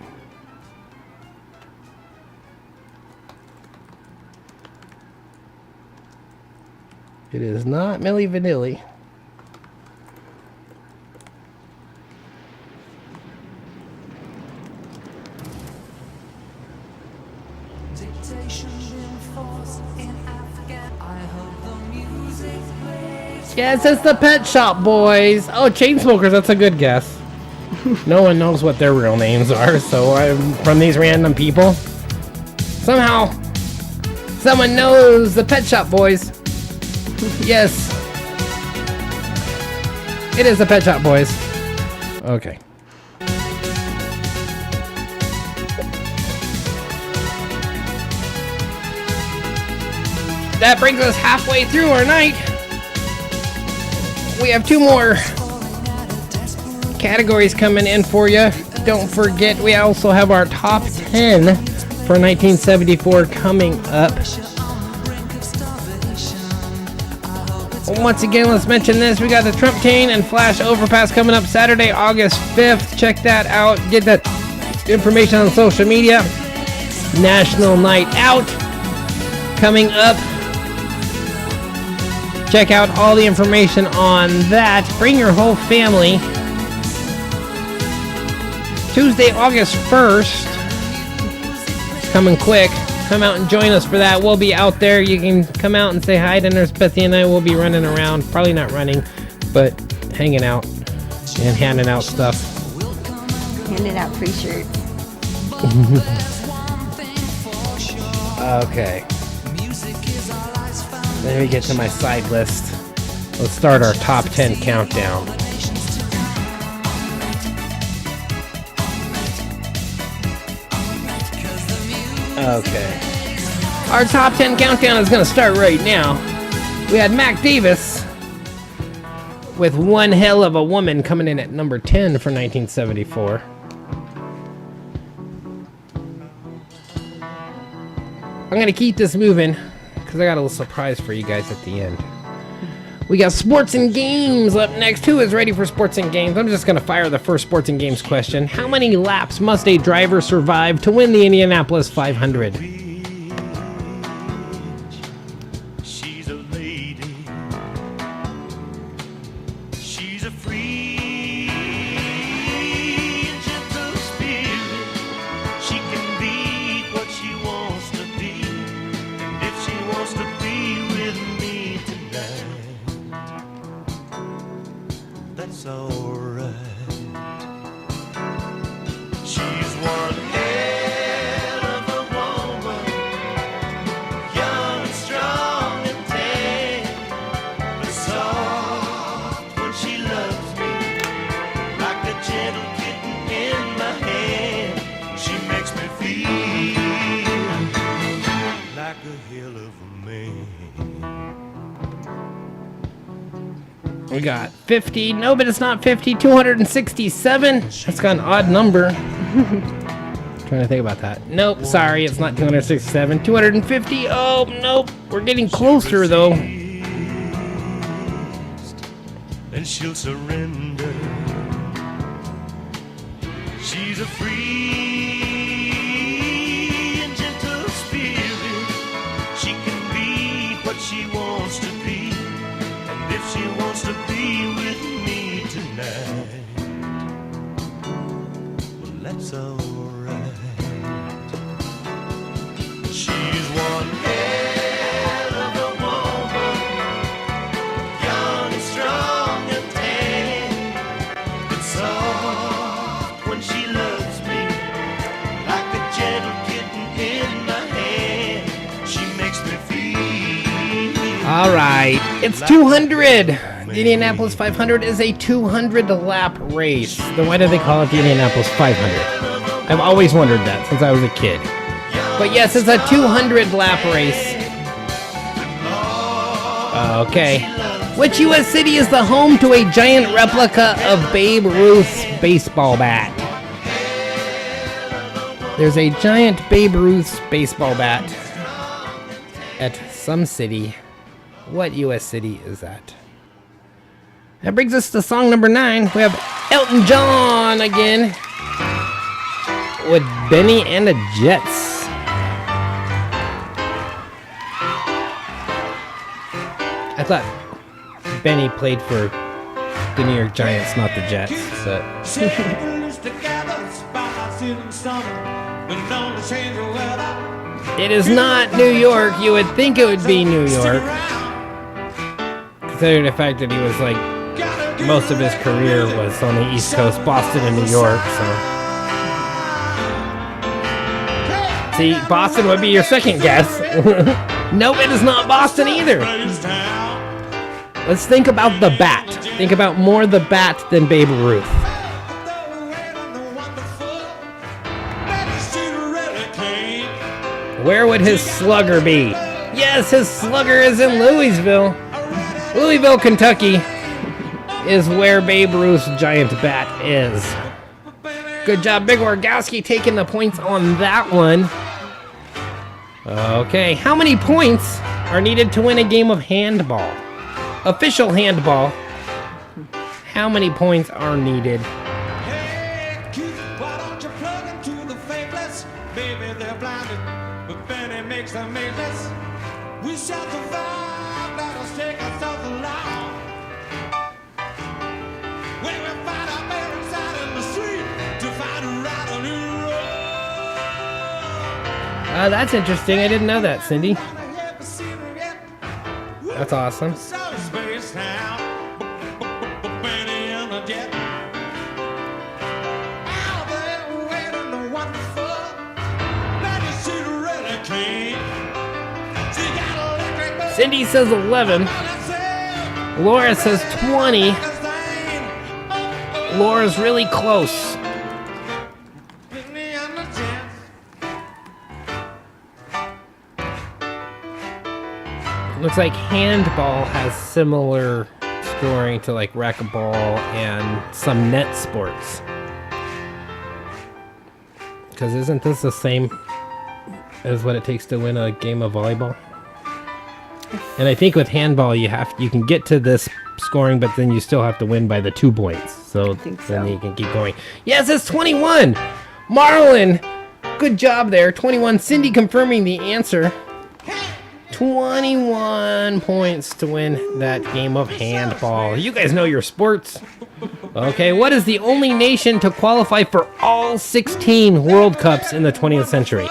It is not Milli Vanilli. Yes, it's the Pet Shop Boys. Oh, Chainsmokers, that's a good guess. No one knows what their real names are, so I'm from these random people. Somehow, someone knows the Pet Shop Boys. Yes. It is the Pet Shop Boys. Okay. That brings us halfway through our night. We have two more categories coming in for you. Don't forget, we also have our top 10 for 1974 coming up. Once again, let's mention this. We got the Trump-Tane and Flash Overpass coming up Saturday, August 5th. Check that out. Get that information on social media. National Night Out coming up. Check out all the information on that. Bring your whole family. Tuesday, August 1st. It's coming quick. Come out and join us for that. We'll be out there. You can come out and say hi to Nurse Betsy and I. Will be running around. Probably not running, but hanging out and handing out stuff. Handing out free shirts. Okay. Let me get to my side list. Let's start our top 10 countdown. Okay. Our top 10 countdown is going to start right now. We had Mac Davis with One Hell of a Woman coming in at number 10 for 1974. I'm going to keep this moving because I got a little surprise for you guys at the end. We got sports and games up next. Who is ready for sports and games? I'm just going to fire the first sports and games question. How many laps must a driver survive to win the Indianapolis 500? She's a lady. She's a free and gentle spirit. She can be what she wants to be. And if she wants to be with me tonight, that's alright. She's one hell of a woman, young and strong and tan, but soft when she loves me, like a gentle kitten in my hand. She makes me feel like a hell of a man. We got 50. No, but it's not 50. 267. That's got an odd number. Trying to think about that. Nope, sorry, it's not 267. 250. Oh, nope. We're getting closer, though. And she'll surrender. She's a free and gentle spirit. She can be what she wants to be. And if she wants to be with me tonight, well, that's alright. She's one hell of a woman, young and strong and tan, but soft when she loves me, like a gentle kitten in my hand. She makes me feel. All right, it's 200. The Indianapolis 500 is a 200-lap race. Then why do they call it the Indianapolis 500? I've always wondered that since I was a kid. But yes, it's a 200-lap race. Okay. Which U.S. city is the home to a giant replica of Babe Ruth's baseball bat? There's a giant Babe Ruth's baseball bat at some city. What U.S. city is that? That brings us to song number 9. We have Elton John again with Benny and the Jets. I thought Benny played for the New York Giants, not the Jets. But it is not New York. You would think it would be New York, considering the fact that he was like most of his career was on the East Coast, Boston and New York. So, see, Boston would be your second guess. Nope, it is not Boston either. Let's think about the bat. Think about more the bat than Babe Ruth. Where would his slugger be? Yes, his slugger is in Louisville. Louisville, Kentucky is where Babe Ruth's giant bat is. Good job, Big Orgowski, taking the points on that one. Okay, how many points are needed to win a game of handball? Official handball. How many points are needed? Hey, Keith, why don't you plug into the faithless? Baby, they're blinded, but Benny makes them ageless. We shall survive, let us take ourselves along. When we find our parents out in the street to find a right on new road. That's interesting. I didn't know that, Cindy. That's awesome. Space now, Benny and the Jet. Out there waiting the wonderful. Benny, she really came. She got electric. Cindy says 11. Laura says 20. Laura's really close. Benny and the Jet. Looks like handball has similar scoring to like racquetball and some net sports. Because isn't this the same as what it takes to win a game of volleyball? And I think with handball you can get to this scoring, but then you still have to win by the 2 points. So think then so. you can keep going. Yes, it's 21. Marlon, good job there. 21. Cindy confirming the answer. 21 points to win that game of handball. You guys know your sports. Okay, what is the only nation to qualify for all 16 World Cups in the 20th century?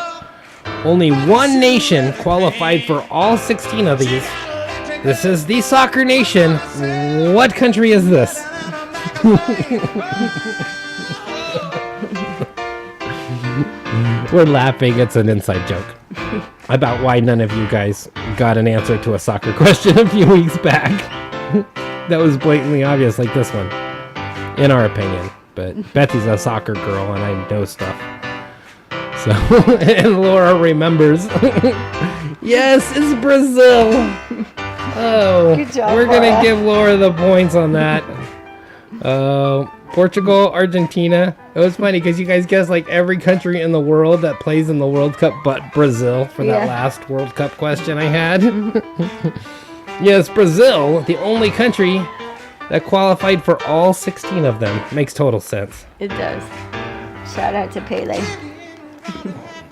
Only one nation qualified for all 16 of these. This is the soccer nation. What country is this? We're laughing. It's an inside joke about why none of you guys got an answer to a soccer question a few weeks back. That was blatantly obvious, like this one, in our opinion. But Betsy's a soccer girl, and I know stuff. So, and Laura remembers. Yes, it's Brazil. Oh, Good job, we're gonna Laura. give Laura the points on that. Portugal, Argentina. It was funny because you guys guessed like every country in the world that plays in the World Cup but Brazil for that Yeah. last World Cup question I had. Yes, Brazil, the only country that qualified for all 16 of them. Makes total sense. It does. Shout out to Pele.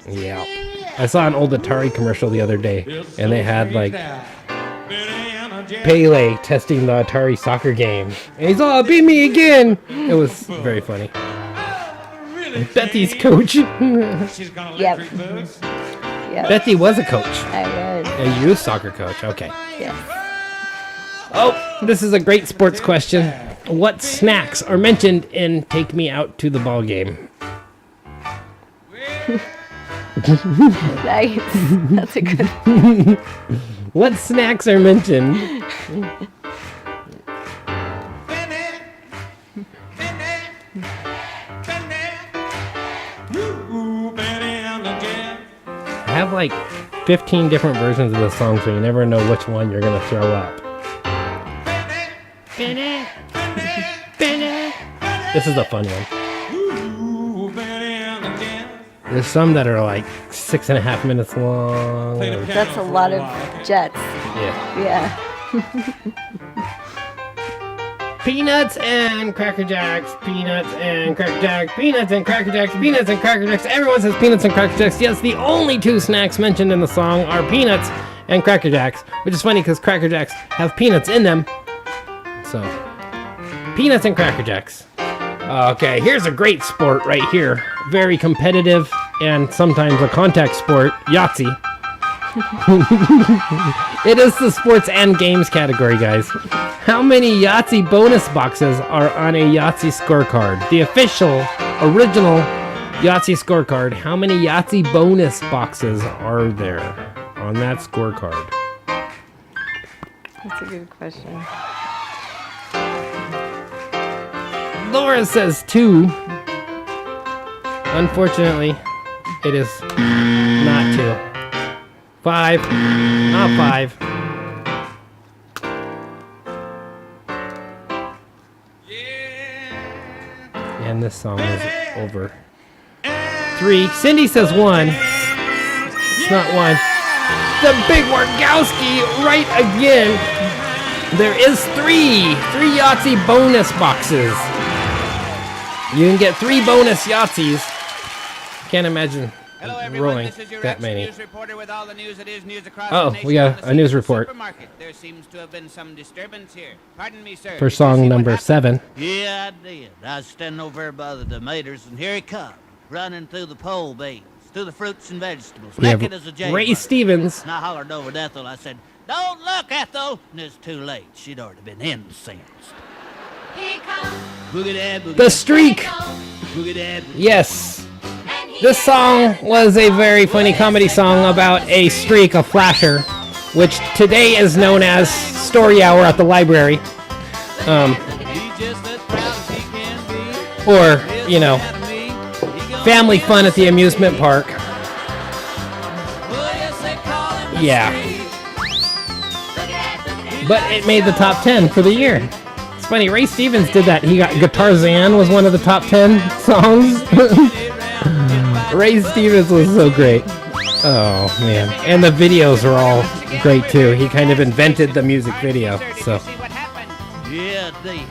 Yeah. I saw an old Atari commercial the other day, and they had like Pele testing the Atari soccer game. And he's all, beat me again! It was very funny. Betty's coach. Yep. Yep. Betty was a coach. I was. A youth soccer coach. Okay. Yes. Oh, this is a great sports question. What snacks are mentioned in Take Me Out to the Ball Game? Nice. That's a good one. What snacks are mentioned? I have like 15 different versions of the song, so you never know which one you're gonna throw up. This is a fun one. There's some that are like 6.5 minutes long. That's a lot of jets. Yeah. Yeah. Peanuts and Cracker Jacks, peanuts and Cracker Jacks, peanuts and Cracker Jacks, peanuts and Cracker Jacks. Everyone says peanuts and Cracker Jacks. Yes, the only two snacks mentioned in the song are peanuts and Cracker Jacks, which is funny because Cracker Jacks have peanuts in them. So, peanuts and Cracker Jacks. Okay, here's a great sport right here. Very competitive and sometimes a contact sport, Yahtzee. It is the sports and games category, guys. How many Yahtzee bonus boxes are on a Yahtzee scorecard? The official, original Yahtzee scorecard. How many Yahtzee bonus boxes are there on that scorecard? That's a good question. Laura says 2. Unfortunately, it is not 2. 5. Not 5. And this song is over. 3. Cindy says 1. It's not 1. The Big Wargowski right again. There is 3 Yahtzee bonus boxes. You can get 3 bonus Yahtzees. Can't imagine Hello everyone, rolling this is your that many. news reporter with all the news that is news across Oh, the nation. we got on the a news Caesars report. Supermarket. There seems to have been some disturbance here. Pardon me, sir. For Did you see song what number happened? 7. Yeah, I did. I was standing over there by the tomatoes, and here he come, running through the pole beans, through the fruits and vegetables, We have naked as a jaybird. Ray Stevens. And I hollered over to Ethel. I said, "Don't look, Ethel!" And it's too late. She'd already been incensed. Boogie dad, boogie The Streak. boogie dad. Yes. This song was a very funny comedy song about a streak, a flasher, which today is known as Story Hour at the library. He's just as proud as he can be. Or, you know, Proud of me. He gonna family fun at the amusement park. Well, yes, they call him the Yeah. Streak. But it made the top 10 for the year. It's funny, Ray Stevens did that. He got Guitar Zan was one of the top 10 songs. Ray Stevens was so great. Oh, man. And the videos were all great, too. He kind of invented the music video. Sir, did So, you see what happened? Yeah, I did.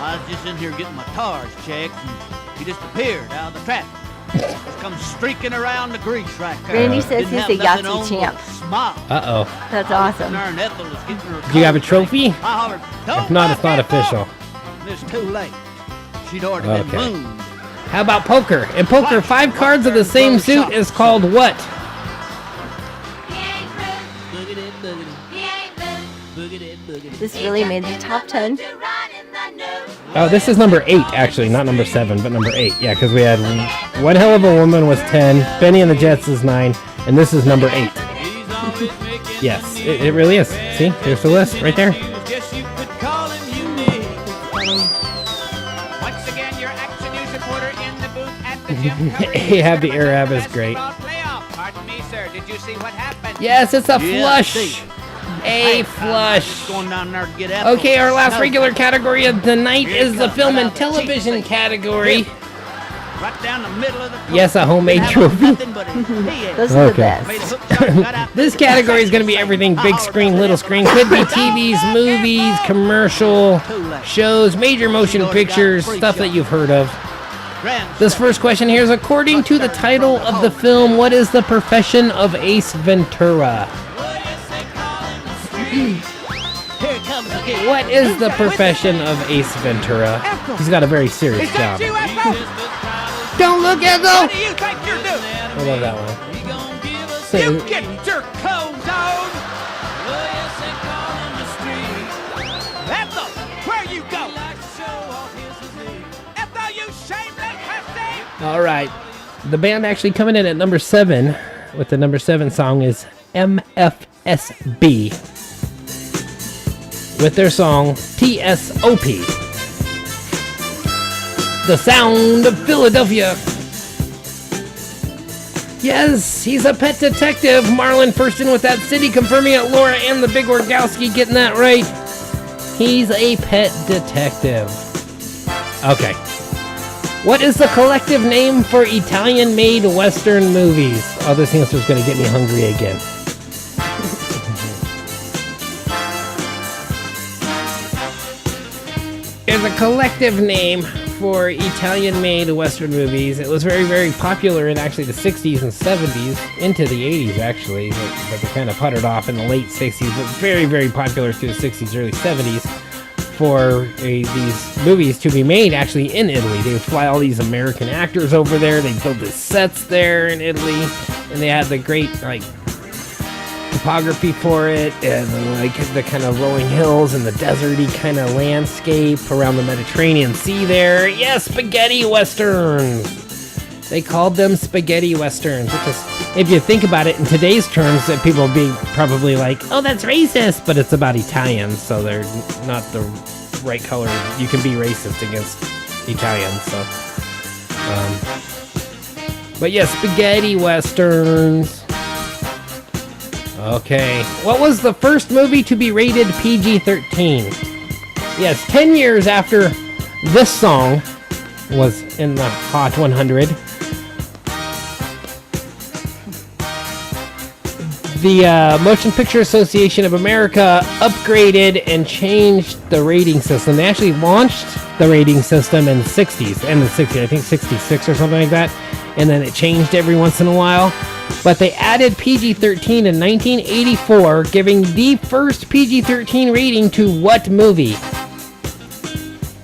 I was just in here getting my tires checked, and he just appeared out of the traffic. Just come streaking around the grease right there. Randy says Didn't he's have the nothing Yahtzee on champ. but a Smile. uh-oh. That's awesome. Darn Ethel is getting her Do you have a coat trophy? changed. I hollered, "Don't If not, look, it's not Ethel!" official. And it's too late. She'd already Okay. been mooned. How about poker? In poker, 5 cards of the same suit is called what? Boogity, boogity. Boogity, boogity. This really made the top 10. Oh, this is number 8, actually. Not number 7, but number 8. Yeah, because we had One Hell of a Woman was 10, Benny and the Jets is 9, and this is number 8. He's always making Yes, it really is. See, here's the list right there. Guess you could call him unique. Once again, your Action News reporter in the booth at the gym. covering Ahab the the Arab is great. basketball playoff. Pardon me, sir. Did you see what happened? Yes, it's a Yeah, flush. see. A flush. Going down there to get apples. Okay, our last No. regular category of the night Here it is the comes, film right and out of the cheek television thing. category. Right down the middle of the coat. Yes, a homemade Have trophy. nothing but his head. Those are the Okay. best. Made a hook shot, got out This there. category is going to be everything big screen, little screen. Could be TVs, movies, commercial, shows, major motion pictures, stuff that you've heard of. Grand This first question here is according to the title of the film, what is the profession of Ace Ventura? Here it comes again. What is the profession of Ace Ventura? He's got a very serious job. Don't look at What them! do you think you're doing? I love that one. You get your clothes on. Ethel, where you go? Ethel, you shameless hussy! All right. The band actually coming in at number 7 with the number 7 song is MFSB with their song TSOP. The Sound of Philadelphia. Yes, he's a pet detective. Marlon Furston with that city, confirming it. Laura and the Big Orgowski getting that right. He's a pet detective. Okay. What is the collective name for Italian-made Western movies? Oh, this answer's going to get me hungry again. There's a collective name for Italian-made Western movies. It was very, very popular in actually the 60s and 70s, into the 80s actually, but they kind of puttered off in the late 60s, but very, very popular through the 60s, early 70s for these movies to be made actually in Italy. They would fly all these American actors over there, they build the sets there in Italy, and they had the great, like, topography for it, and like the kind of rolling hills and the deserty kind of landscape around the Mediterranean Sea there. Yes, spaghetti westerns. They called them spaghetti westerns, which is, if you think about it in today's terms, that people would be probably like, oh, that's racist, but it's about Italians, so they're not the right color. You can be racist against Italians, so. But yes, spaghetti westerns. Okay. What was the first movie to be rated PG-13? Yes, 10 years after this song was in the Hot 100, the Motion Picture Association of America upgraded and changed the rating system. They actually launched the rating system in the 60s, I think 66 or something like that, and then it changed every once in a while. But they added PG-13 in 1984, giving the first PG-13 rating to what movie?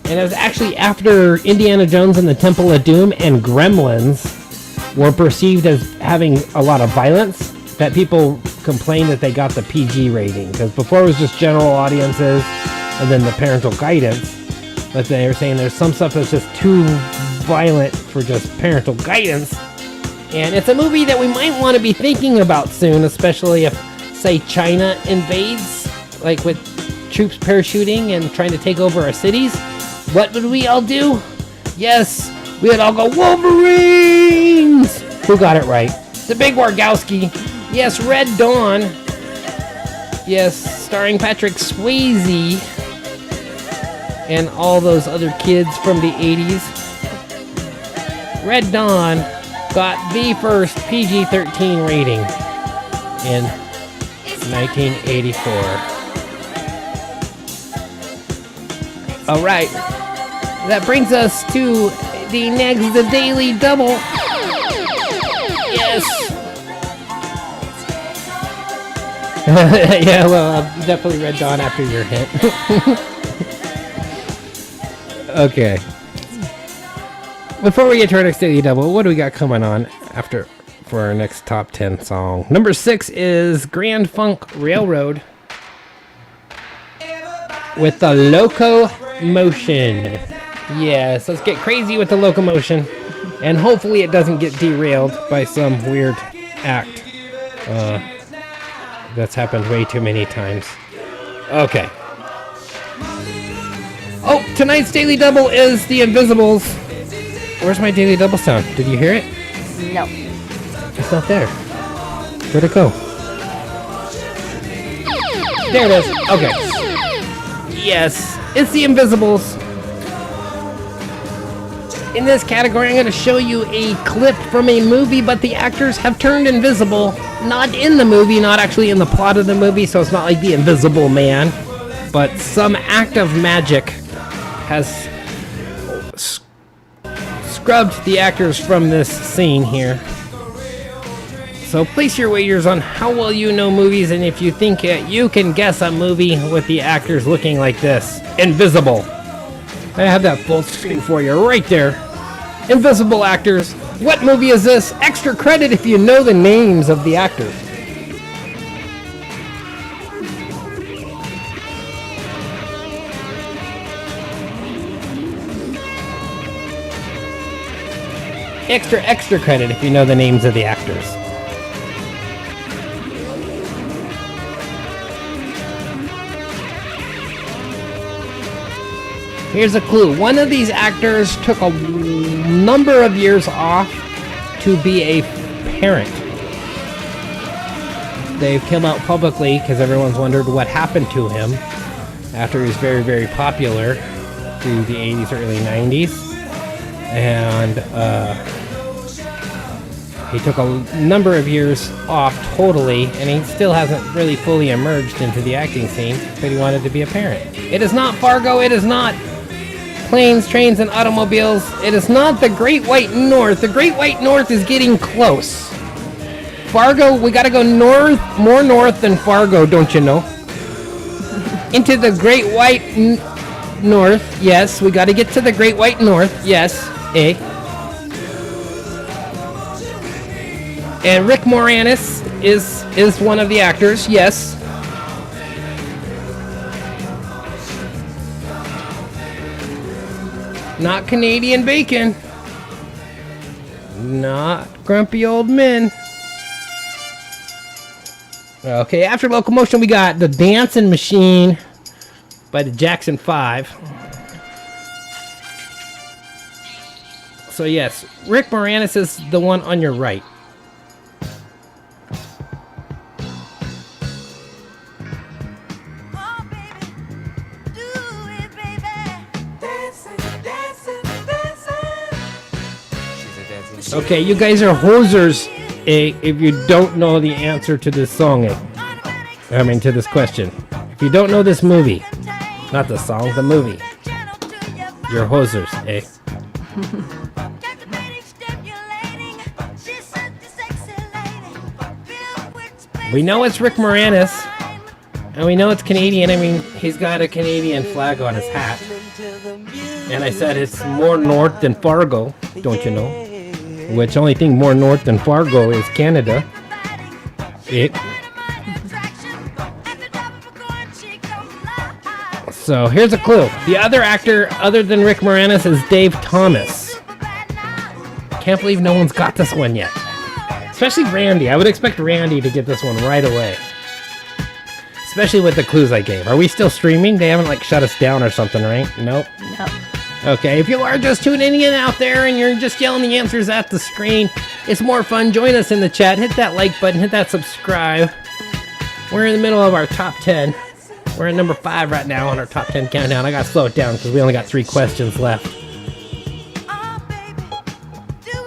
And it was actually after Indiana Jones and the Temple of Doom and Gremlins were perceived as having a lot of violence, that people complained that they got the PG rating. Because before it was just general audiences and then the parental guidance. But they were saying there's some stuff that's just too violent for just parental guidance. And it's a movie that we might want to be thinking about soon, especially if, say, China invades, like with troops parachuting and trying to take over our cities. What would we all do? Yes, we would all go, Wolverines! Who got it right? The Big Wargowski. Yes, Red Dawn. Yes, starring Patrick Swayze and all those other kids from the 80s. Red Dawn got the first PG-13 rating in 1984. All right, that brings us to the next, the Daily Double. Yes. Yeah, well, definitely Red Dawn after your hint. Okay. Before we get to our next Daily Double, what do we got coming on after for our next top 10 song? Number 6 is Grand Funk Railroad with the Locomotion. Yes, let's get crazy with the Locomotion, and hopefully it doesn't get derailed by some weird act. That's happened way too many times. Okay. Oh, tonight's Daily Double is The Invisibles. Where's my Daily Double sound? Did you hear it? No. It's not there. Where'd it go? There it is. Okay. Yes, it's The Invisibles. In this category, I'm going to show you a clip from a movie, but the actors have turned invisible. Not in the movie, not actually in the plot of the movie, so it's not like the Invisible Man. But some act of magic has scrubbed the actors from this scene here. So place your wagers on how well you know movies, and if you think you can guess a movie with the actors looking like this. Invisible. I have that full screen for you right there. Invisible actors. What movie is this? Extra credit if you know the names of the actors. Extra credit if you know the names of the actors. Here's a clue. One of these actors took a number of years off to be a parent. They've come out publicly because everyone's wondered what happened to him after he was very, very popular through the 80s, early 90s. And he took a number of years off totally, and he still hasn't really fully emerged into the acting scene, but he wanted to be a parent. It is not Fargo. It is not Planes, Trains, and Automobiles. It is not the Great White North. The Great White North is getting close. Fargo, we gotta go north, more north than Fargo, don't you know? Into the Great White North, yes. We gotta get to the Great White North, yes. And Rick Moranis is one of the actors, yes. Not Canadian Bacon. Not Grumpy Old Men. Okay, after Locomotion, we got The Dancing Machine by the Jackson 5. So yes, Rick Moranis is the one on your right. Okay, you guys are hosers if you don't know the answer to this song. To this question. If you don't know this movie, not the song, the movie, you're hosers, We know it's Rick Moranis, and we know it's Canadian. I mean, he's got a Canadian flag on his hat. And I said it's more north than Fargo, don't you know? Which only thing more north than Fargo is Canada. So here's a clue. The other actor other than Rick Moranis is Dave Thomas. Can't believe no one's got this one yet. Especially Randy. I would expect Randy to get this one right away. Especially with the clues I gave. Are we still streaming? They haven't shut us down or something, right? Nope. No. Okay, if you are just tuning in out there and you're just yelling the answers at the screen, it's more fun. Join us in the chat. Hit that like button. Hit that subscribe. We're in the middle of our top 10. We're at number 5 right now on our top 10 countdown. I gotta slow it down because we only got 3 questions left.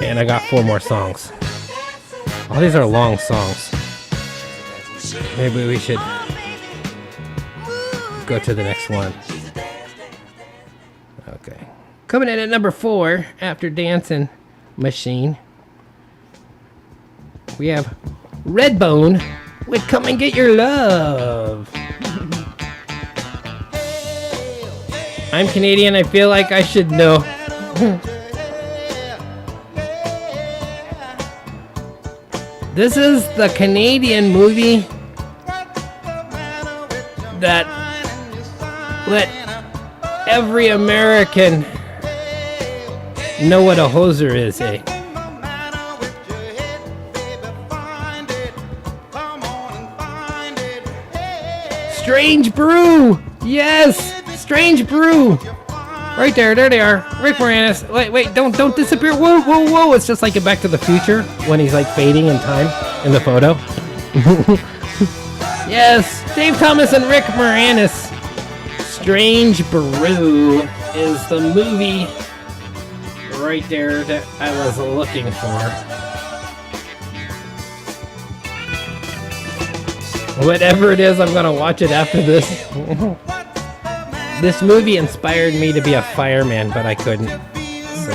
And I got 4 more songs. All these are long songs. Maybe we should go to the next one. Okay. Coming in at number 4 after Dancing Machine, we have Redbone with Come and Get Your Love. I'm Canadian. I feel like I should know. This is the Canadian movie that let every American know what a hoser is, Strange Brew! Yes! Strange Brew! Right there they are. Rick Moranis. Wait, don't disappear. Whoa. It's just like in Back to the Future when he's fading in time in the photo. Yes, Dave Thomas and Rick Moranis. Strange Brew is the movie right there that I was looking for. Whatever it is, I'm gonna watch it after this. This movie inspired me to be a fireman, but I couldn't. So,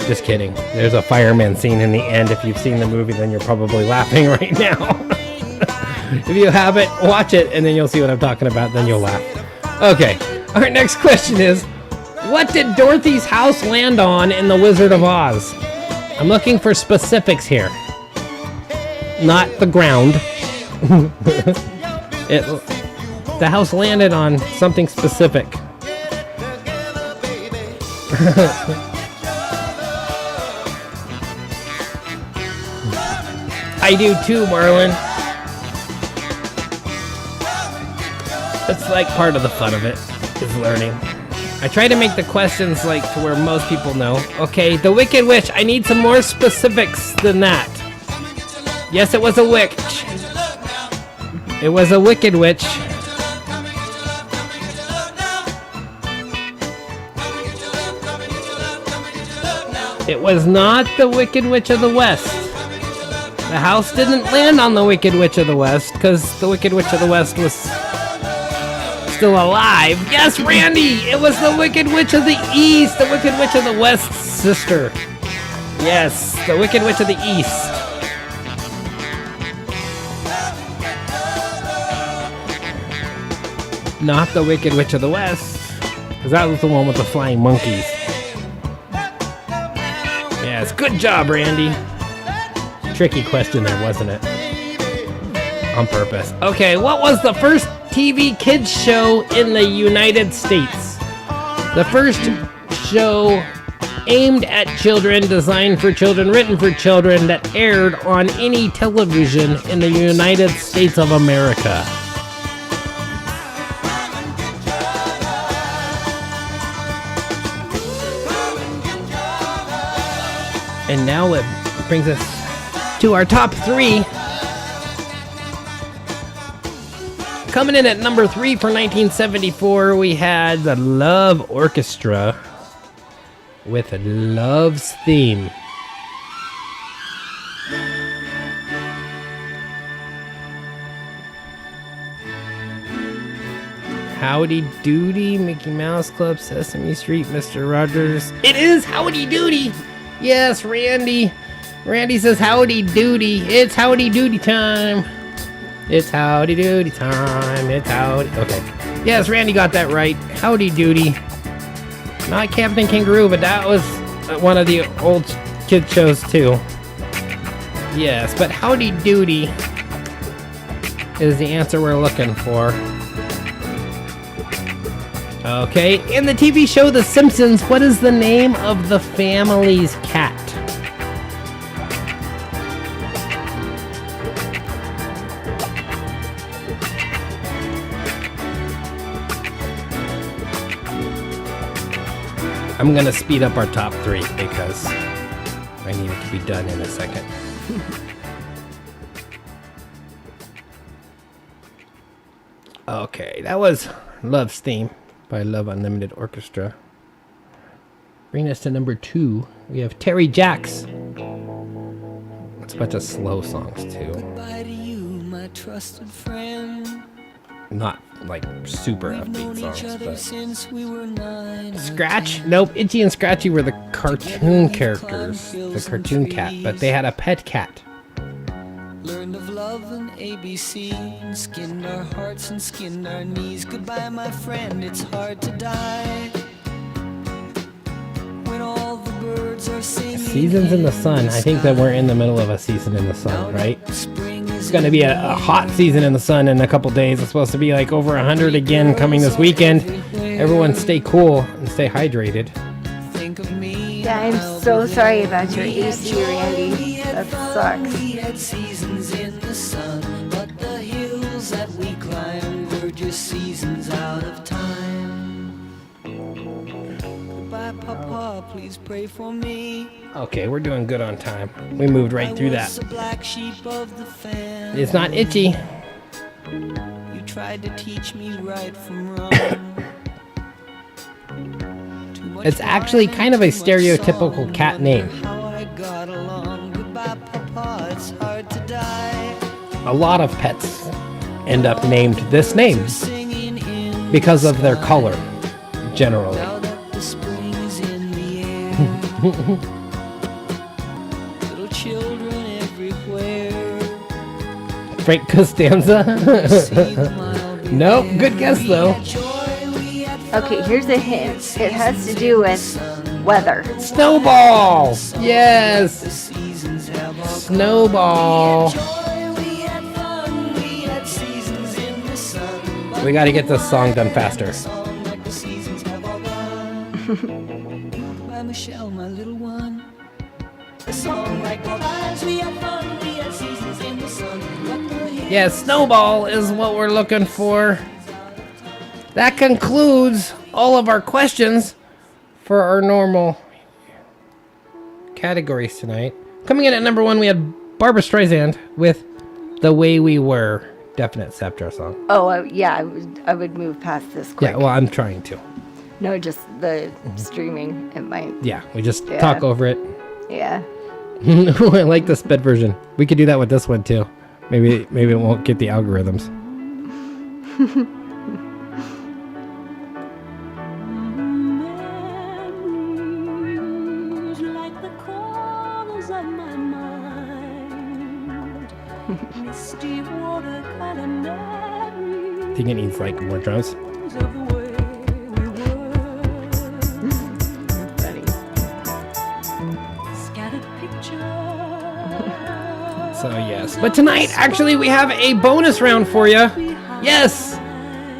just kidding. There's a fireman scene in the end. If you've seen the movie, then you're probably laughing right now. If you haven't, watch it, and then you'll see what I'm talking about. Then you'll laugh. Okay, our next question is, what did Dorothy's house land on in The Wizard of Oz? I'm looking for specifics here. Not the ground. The house landed on something specific. I do too, Marlon. That's like part of the fun of it, is learning. I try to make the questions like to where most people know. Okay, the Wicked Witch. I need some more specifics than that. Yes, it was a witch. It was a Wicked Witch. It was not the Wicked Witch of the West. The house didn't land on the Wicked Witch of the West because the Wicked Witch of the West was still alive. Yes, Randy! It was the Wicked Witch of the East, the Wicked Witch of the West's sister. Yes, the Wicked Witch of the East. Not the Wicked Witch of the West, because that was the one with the flying monkeys. Yes, good job, Randy. Tricky question there, wasn't it? On purpose. Okay, what was the first TV kids show in the United States? The first show aimed at children, designed for children, written for children, that aired on any television in the United States of America. And now it brings us to our top three. Coming in at number 3 for 1974, we had the Love Orchestra with Love's Theme. Howdy Doody, Mickey Mouse Club, Sesame Street, Mr. Rogers. It is Howdy Doody! Yes, Randy. Randy says howdy doody. It's howdy doody time. It's howdy doody time. It's howdy. Okay. Yes, Randy got that right. Howdy doody. Not Captain Kangaroo, but that was one of the old kid shows too. Yes, but howdy doody is the answer we're looking for. Okay, in the TV show The Simpsons, what is the name of the family's cat? I'm gonna speed up our top 3 because I need it to be done in a second. Okay, that was Love's Theme by Love Unlimited Orchestra. Bring us to number 2. We have Terry Jacks. It's a bunch of slow songs too. Goodbye to you, my trusted friend. Not like super We've known upbeat each songs, other but since we were 9. Scratch? Nope, Itchy and Scratchy were the cartoon characters, the cartoon cat, but they had a pet cat. Learned of love and ABC, and skinned our hearts and skinned our knees. Goodbye, my friend, it's hard to die. When all the birds are singing. Seasons in the Sun. I think that we're in the middle of a season in the sun, right? It's going to be a hot season in the sun in a couple days. It's supposed to be like over 100 again coming this weekend. Everyone stay cool and stay hydrated. Think of me. Yeah, I'm so sorry about your AC, Randy. That sucks. We had seasons in the sun, but the hills that we climbed were just seasons out of time. Goodbye, Papa, please pray for me. Okay, we're doing good on time. We moved right through I was that. the black sheep of the family. It's not Itchy. You tried to teach me right from wrong. Too much It's actually wine, kind of a too much stereotypical song, cat wonder name. How I got along. Goodbye, Papa, it's hard to die. A lot of pets end up named this name Singing in because of their color, generally. now that the spring is in the air. Little children everywhere. Frank Costanza? See them, I'll be Nope, there. good guess though. Okay, here's a hint. It has to do with weather. Snowball! Yes! Seasons have all Snowball. joy. We had fun. We had seasons in the sun. We gotta get this song done faster. Song like the seasons have all gone. By Michelle, my little one. A song like our lives. We had fun. We had seasons in the sun. What the hell? Yeah, Snowball is what we're looking for. That concludes all of our questions for our normal categories tonight. Coming in at number 1, we had Barbra Streisand with The Way We Were. Definite Scepter song. Oh, yeah, I would move past this quick. Yeah, well, I'm trying to. No, just the streaming. It might. Yeah, we just Yeah. talk over it. Yeah. I like the sped version. We could do that with this one too. Maybe it won't get the algorithms. Memories like the corners of my mind. Misty watercolor memories I think it needs like more drums. of the way we were. Funny. Scattered pictures. So yes, but tonight actually we have a bonus round for you. Yes,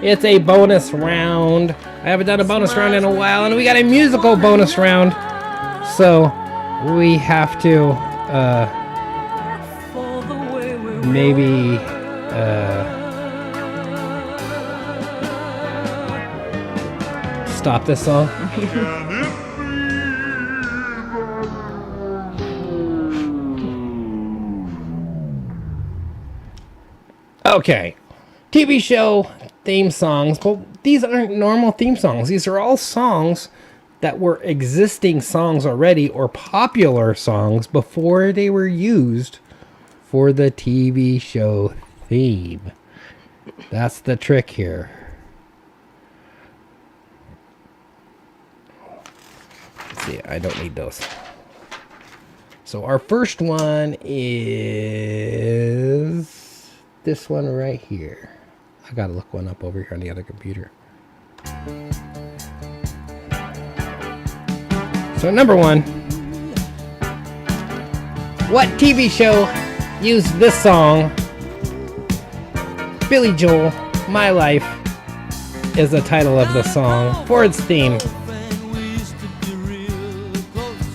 it's a bonus round. I haven't done a bonus round in a while, and we got a musical bonus round. So we have to For the way we were. maybe stop this song. Okay. TV show theme songs. Well, these aren't normal theme songs. These are all songs that were existing songs already or popular songs before they were used for the TV show theme. That's the trick here. Let's see, I don't need those. So our first one is this one right here. I gotta look one up over here on the other computer. So number 1, what TV show used this song? Billy Joel, My Life, is the title of the song for its theme. We used to be real close.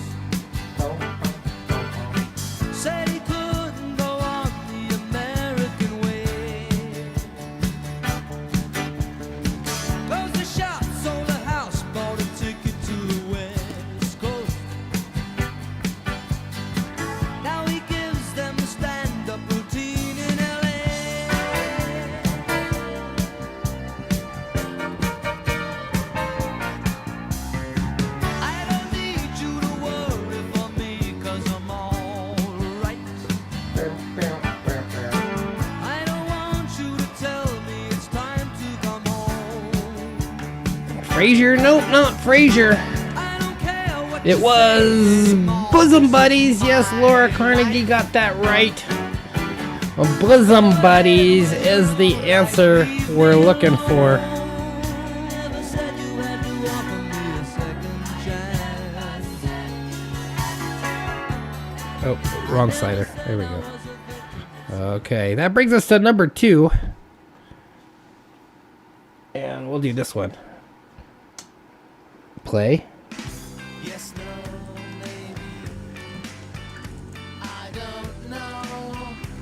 Said he couldn't go on the American way. Closed the shop, sold a house, bought a ticket to the West Coast. Now he gives them a stand-up routine in LA. I don't need you to worry for me, 'cause I'm alright. I don't want you to tell me it's time to come home. Frasier? Nope, not Frasier. I don't care what It you was say, Bosom Buddies. Yes, Laura Carnegie got that right. Well, Bosom Buddies is the answer we're looking for. Never said you had to offer me a second chance. Oh, wrong slider. There we go. Okay, that brings us to number 2. And we'll do this one. Play. Yes, no, maybe. I don't know.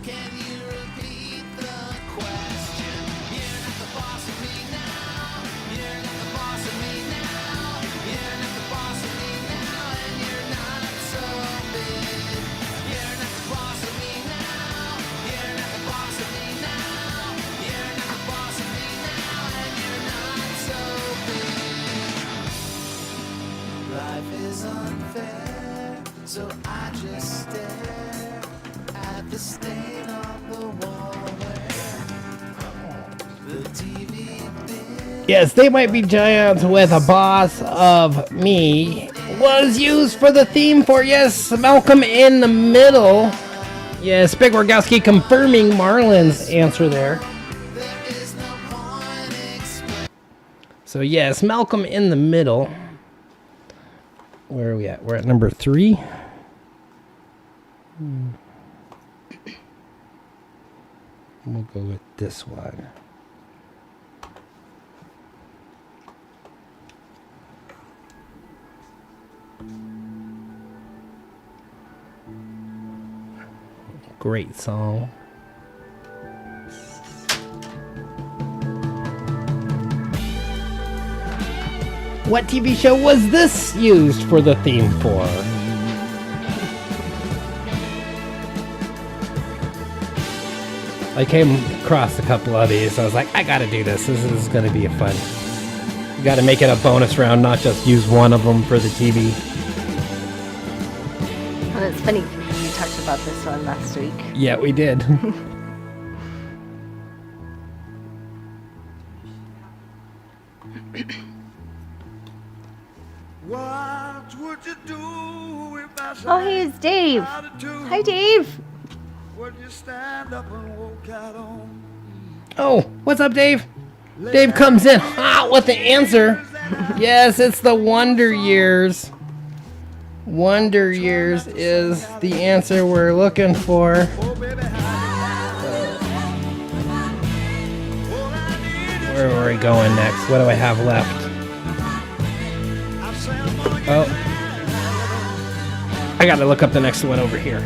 Can you repeat the question? You're not the boss of me now. You're not the boss of me now. You're not the boss of me now, and you're not so big. You're not the boss of me now. You're not the boss of me now. You're So I just stare at the stain on the wall where the TV bit. Yes, They Might Be Giants with a Boss of Me was used for the theme for, yes, Malcolm in the Middle. Yes, Big Rogowski confirming Marlon's answer there. So yes, Malcolm in the Middle. Where are we at? We're at number 3. We'll go with this one. Great song. What TV show was this used for the theme for? I came across a couple of these. I was like, I gotta do this. This is gonna be fun. You gotta make it a bonus round, not just use one of them for the TV. Well, it's funny because you talked about this one last week. Yeah, we did. What would you do if I Oh, hey, it's Dave. Hi, Dave. Would you stand up and walk out on? Oh, what's up, Dave? Dave comes in hot with the answer. Yes, it's the Wonder Years. Wonder Years is the answer we're looking for. Where are we going next? What do I have left? Oh. I gotta look up the next one over here.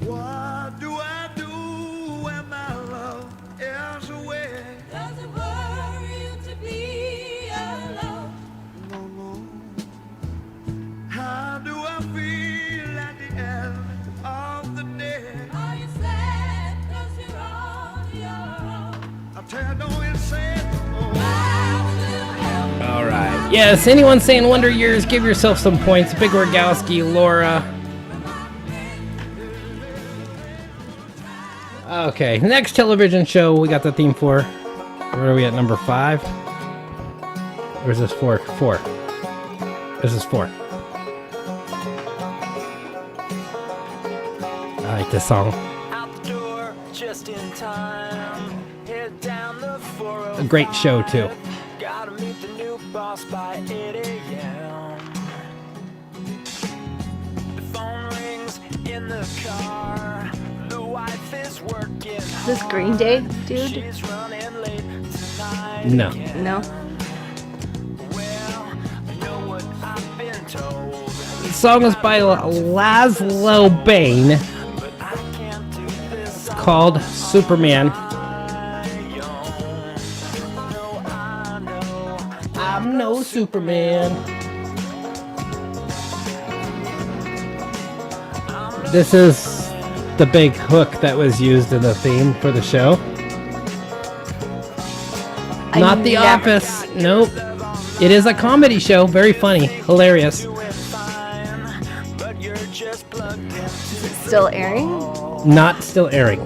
What do I do when my love is away? Does it worry you to be alone? No, no. How do I feel at the end of the day? Are you sad 'cause you're on your own? I tell you, don't you say no. All right. Yes, anyone saying Wonder Years, give yourself some points. Big Rogowski, Laura. Okay, next television show we got the theme for. Where are we at, number 5? Or is this 4? 4. This is 4. I like this song. Out the door just in time. Head down the 405. A great show, too. Gotta meet the new boss by 8 a.m. The phone rings in the car. The wife is working. Is this Green Day, dude? She's running late tonight. No. again. No? Well, I know what I've been told. The song is by Laszlo Bain. But I can't do this on Called Superman. my own. No, I know. I'm no Superman. This is the big hook that was used in the theme for the show. I Not The never- Office. Nope. It is a comedy show. Very funny. Hilarious. But you're just plugged in. Is it still airing? Not still airing.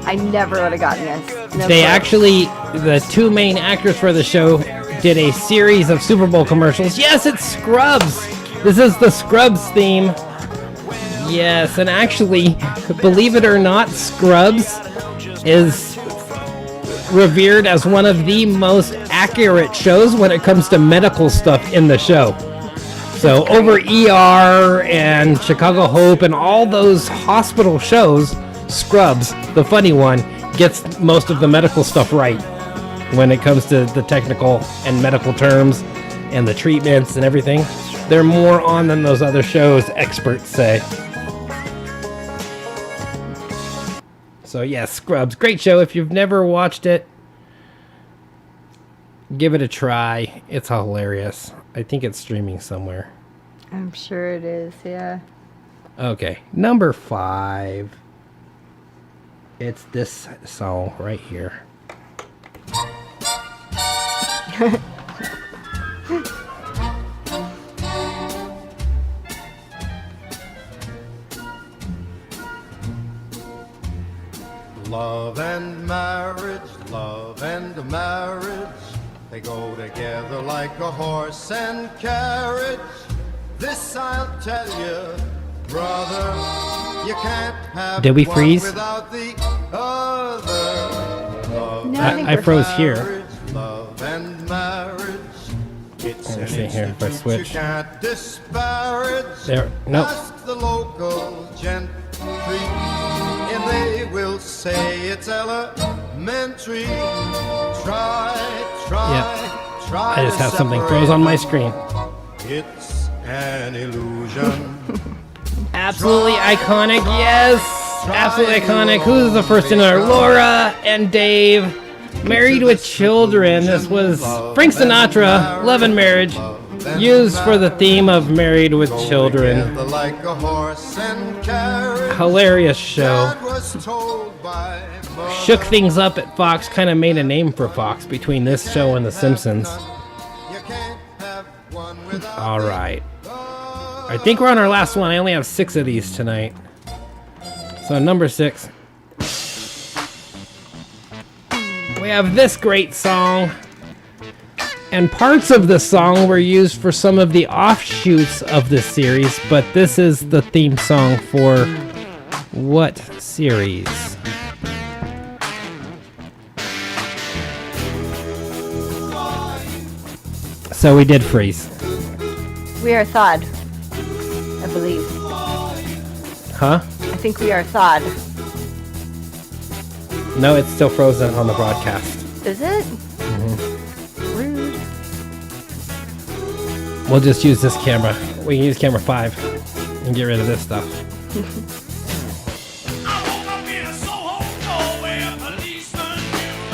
I never would have gotten this. No They clue. actually, the two main actors for the show did a series of Super Bowl commercials. Yes, it's Scrubs. This is the Scrubs theme. Yes, and actually, believe it or not, Scrubs is revered as one of the most accurate shows when it comes to medical stuff in the show. So over ER and Chicago Hope and all those hospital shows, Scrubs, the funny one, gets most of the medical stuff right when it comes to the technical and medical terms and the treatments and everything. They're more on than those other shows, experts say. So yes, Scrubs, great show. If you've never watched it, give it a try. It's hilarious. I think it's streaming somewhere. I'm sure it is, yeah. Okay, number 5. It's this song right here. Love and marriage, they go together like a horse and carriage. This I'll tell you, brother, you can't have Did we one freeze? without the other. Love No, I and think I we're froze fine. here. marriage, love and marriage. It's Let me an see here if I institute you switch. can't disparage. There. Nope. Ask the local gentry, and they will say it's elementary. Try. I just have something froze on my screen. It's an illusion. Absolutely iconic, yes! Absolutely iconic. Who's the first in there? Laura and Dave. Married with Children. This was Frank Sinatra, Love and Marriage, used for the theme of Married with Children. Together like a horse and carriage. Hilarious show. Dad was told by mother. Shook things up at Fox, kind of made a name for Fox between this show and The Simpsons. You can't have one without All right. I think we're on our last one. I only have 6 of these tonight. So number 6. We have this great song. And parts of the song were used for some of the offshoots of this series, but this is the theme song for what series? So we did freeze. We are thawed, I believe. Huh? I think we are thawed. No, it's still frozen on the broadcast. Is it? Rude. We'll just use this camera. We can use camera 5 and get rid of this stuff.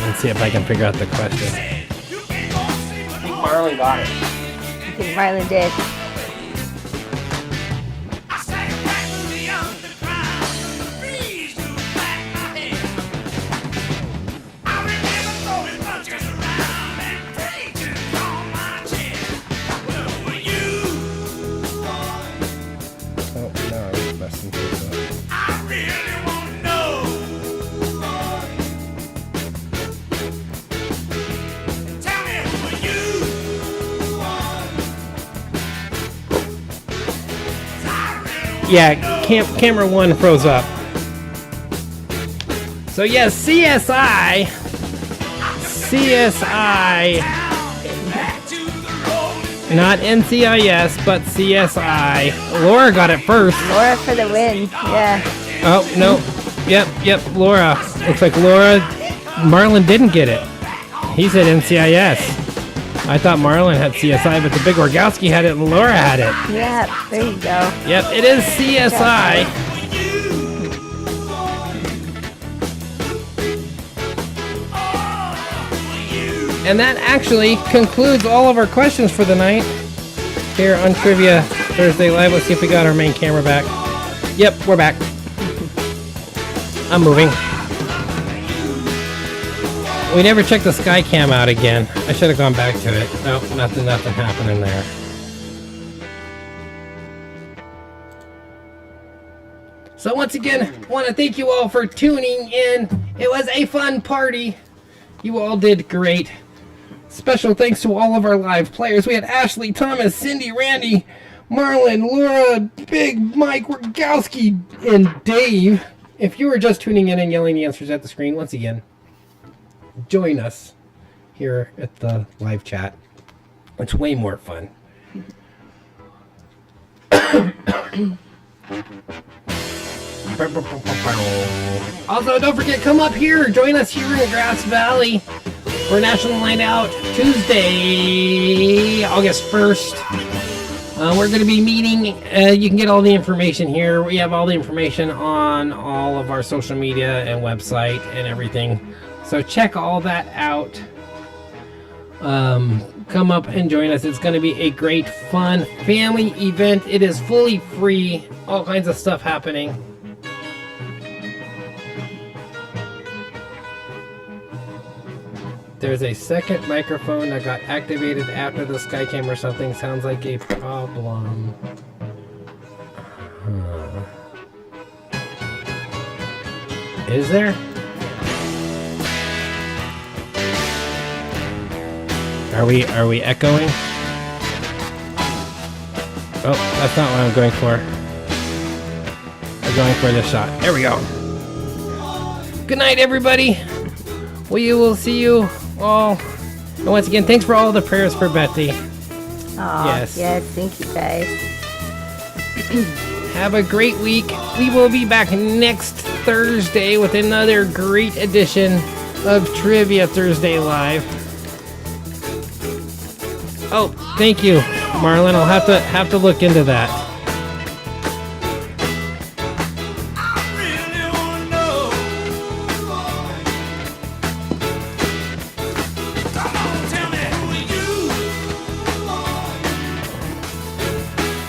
Let's see if I can figure out the question. Marlon got it. I think Marlon did. Oh, no, I was messing with it. Yeah, camera 1 froze up. So yes, CSI, not NCIS, but CSI. Laura got it first. Laura for the win. Yeah. Oh, no. Yep, Laura. Looks like Laura, Marlon didn't get it. He said NCIS. I thought Marlon had CSI, but the Big Orgowski had it and Laura had it. Yeah, there you go. Yep, it is CSI. And that actually concludes all of our questions for the night here on Trivia Thursday Live. Let's see if we got our main camera back. Yep, we're back. I'm moving. We never checked the sky cam out again. I should have gone back to it. Nope, nothing happening there. So once again, I want to thank you all for tuning in. It was a fun party. You all did great. Special thanks to all of our live players. We had Ashley, Thomas, Cindy, Randy, Marlon, Laura, Big Mike, Rogowski, and Dave. If you were just tuning in and yelling the answers at the screen, once again, join us here at the live chat. It's way more fun. Also, don't forget, come up here. Join us here in Grass Valley for National Night Out Tuesday, August 1st. We're going to be meeting. You can get all the information here. We have all the information on all of our social media and website and everything. So check all that out. Come up and join us. It's going to be a great, fun family event. It is fully free. All kinds of stuff happening. There's a second microphone that got activated after the Skycam or something. Sounds like a problem. Is there? Are we echoing? Oh, that's not what I'm going for. I'm going for this shot. There we go. Good night, everybody. We will see you all. And once again, thanks for all the prayers for Betty. Aw, yes, thank you guys. Have a great week. We will be back next Thursday with another great edition of Trivia Thursday Live. Oh, thank you, Marlon. I'll have to look into that.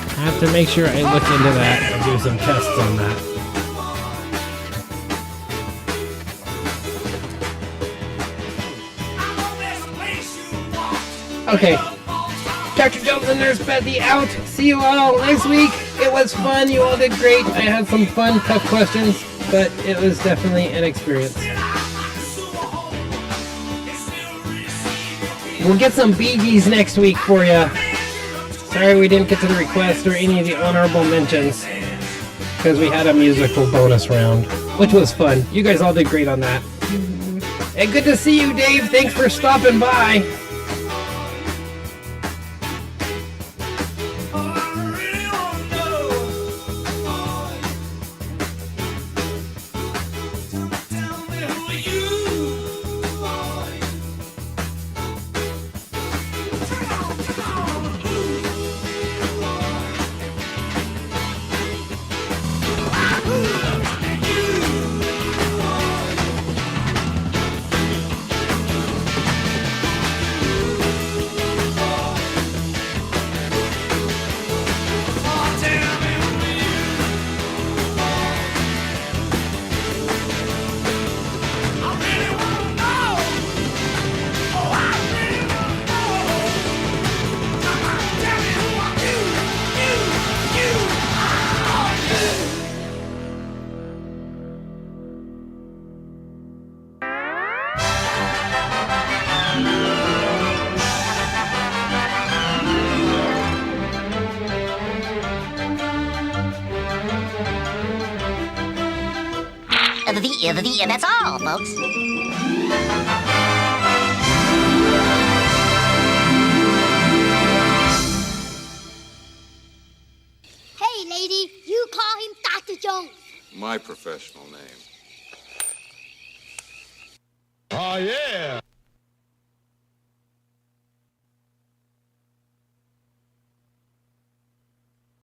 I have to make sure I look into that and do some tests on that. Okay. Dr. Jones and Nurse Bethy out. See you all next week. It was fun. You all did great. I had some fun, tough questions, but it was definitely an experience. We'll get some Bee Gees next week for you. Sorry we didn't get to the request or any of the honorable mentions because we had a musical bonus round, which was fun. You guys all did great on that. And good to see you, Dave. Thanks for stopping by. That's all, folks. Hey, lady, you call him Dr. Jones. My professional name. Oh, yeah.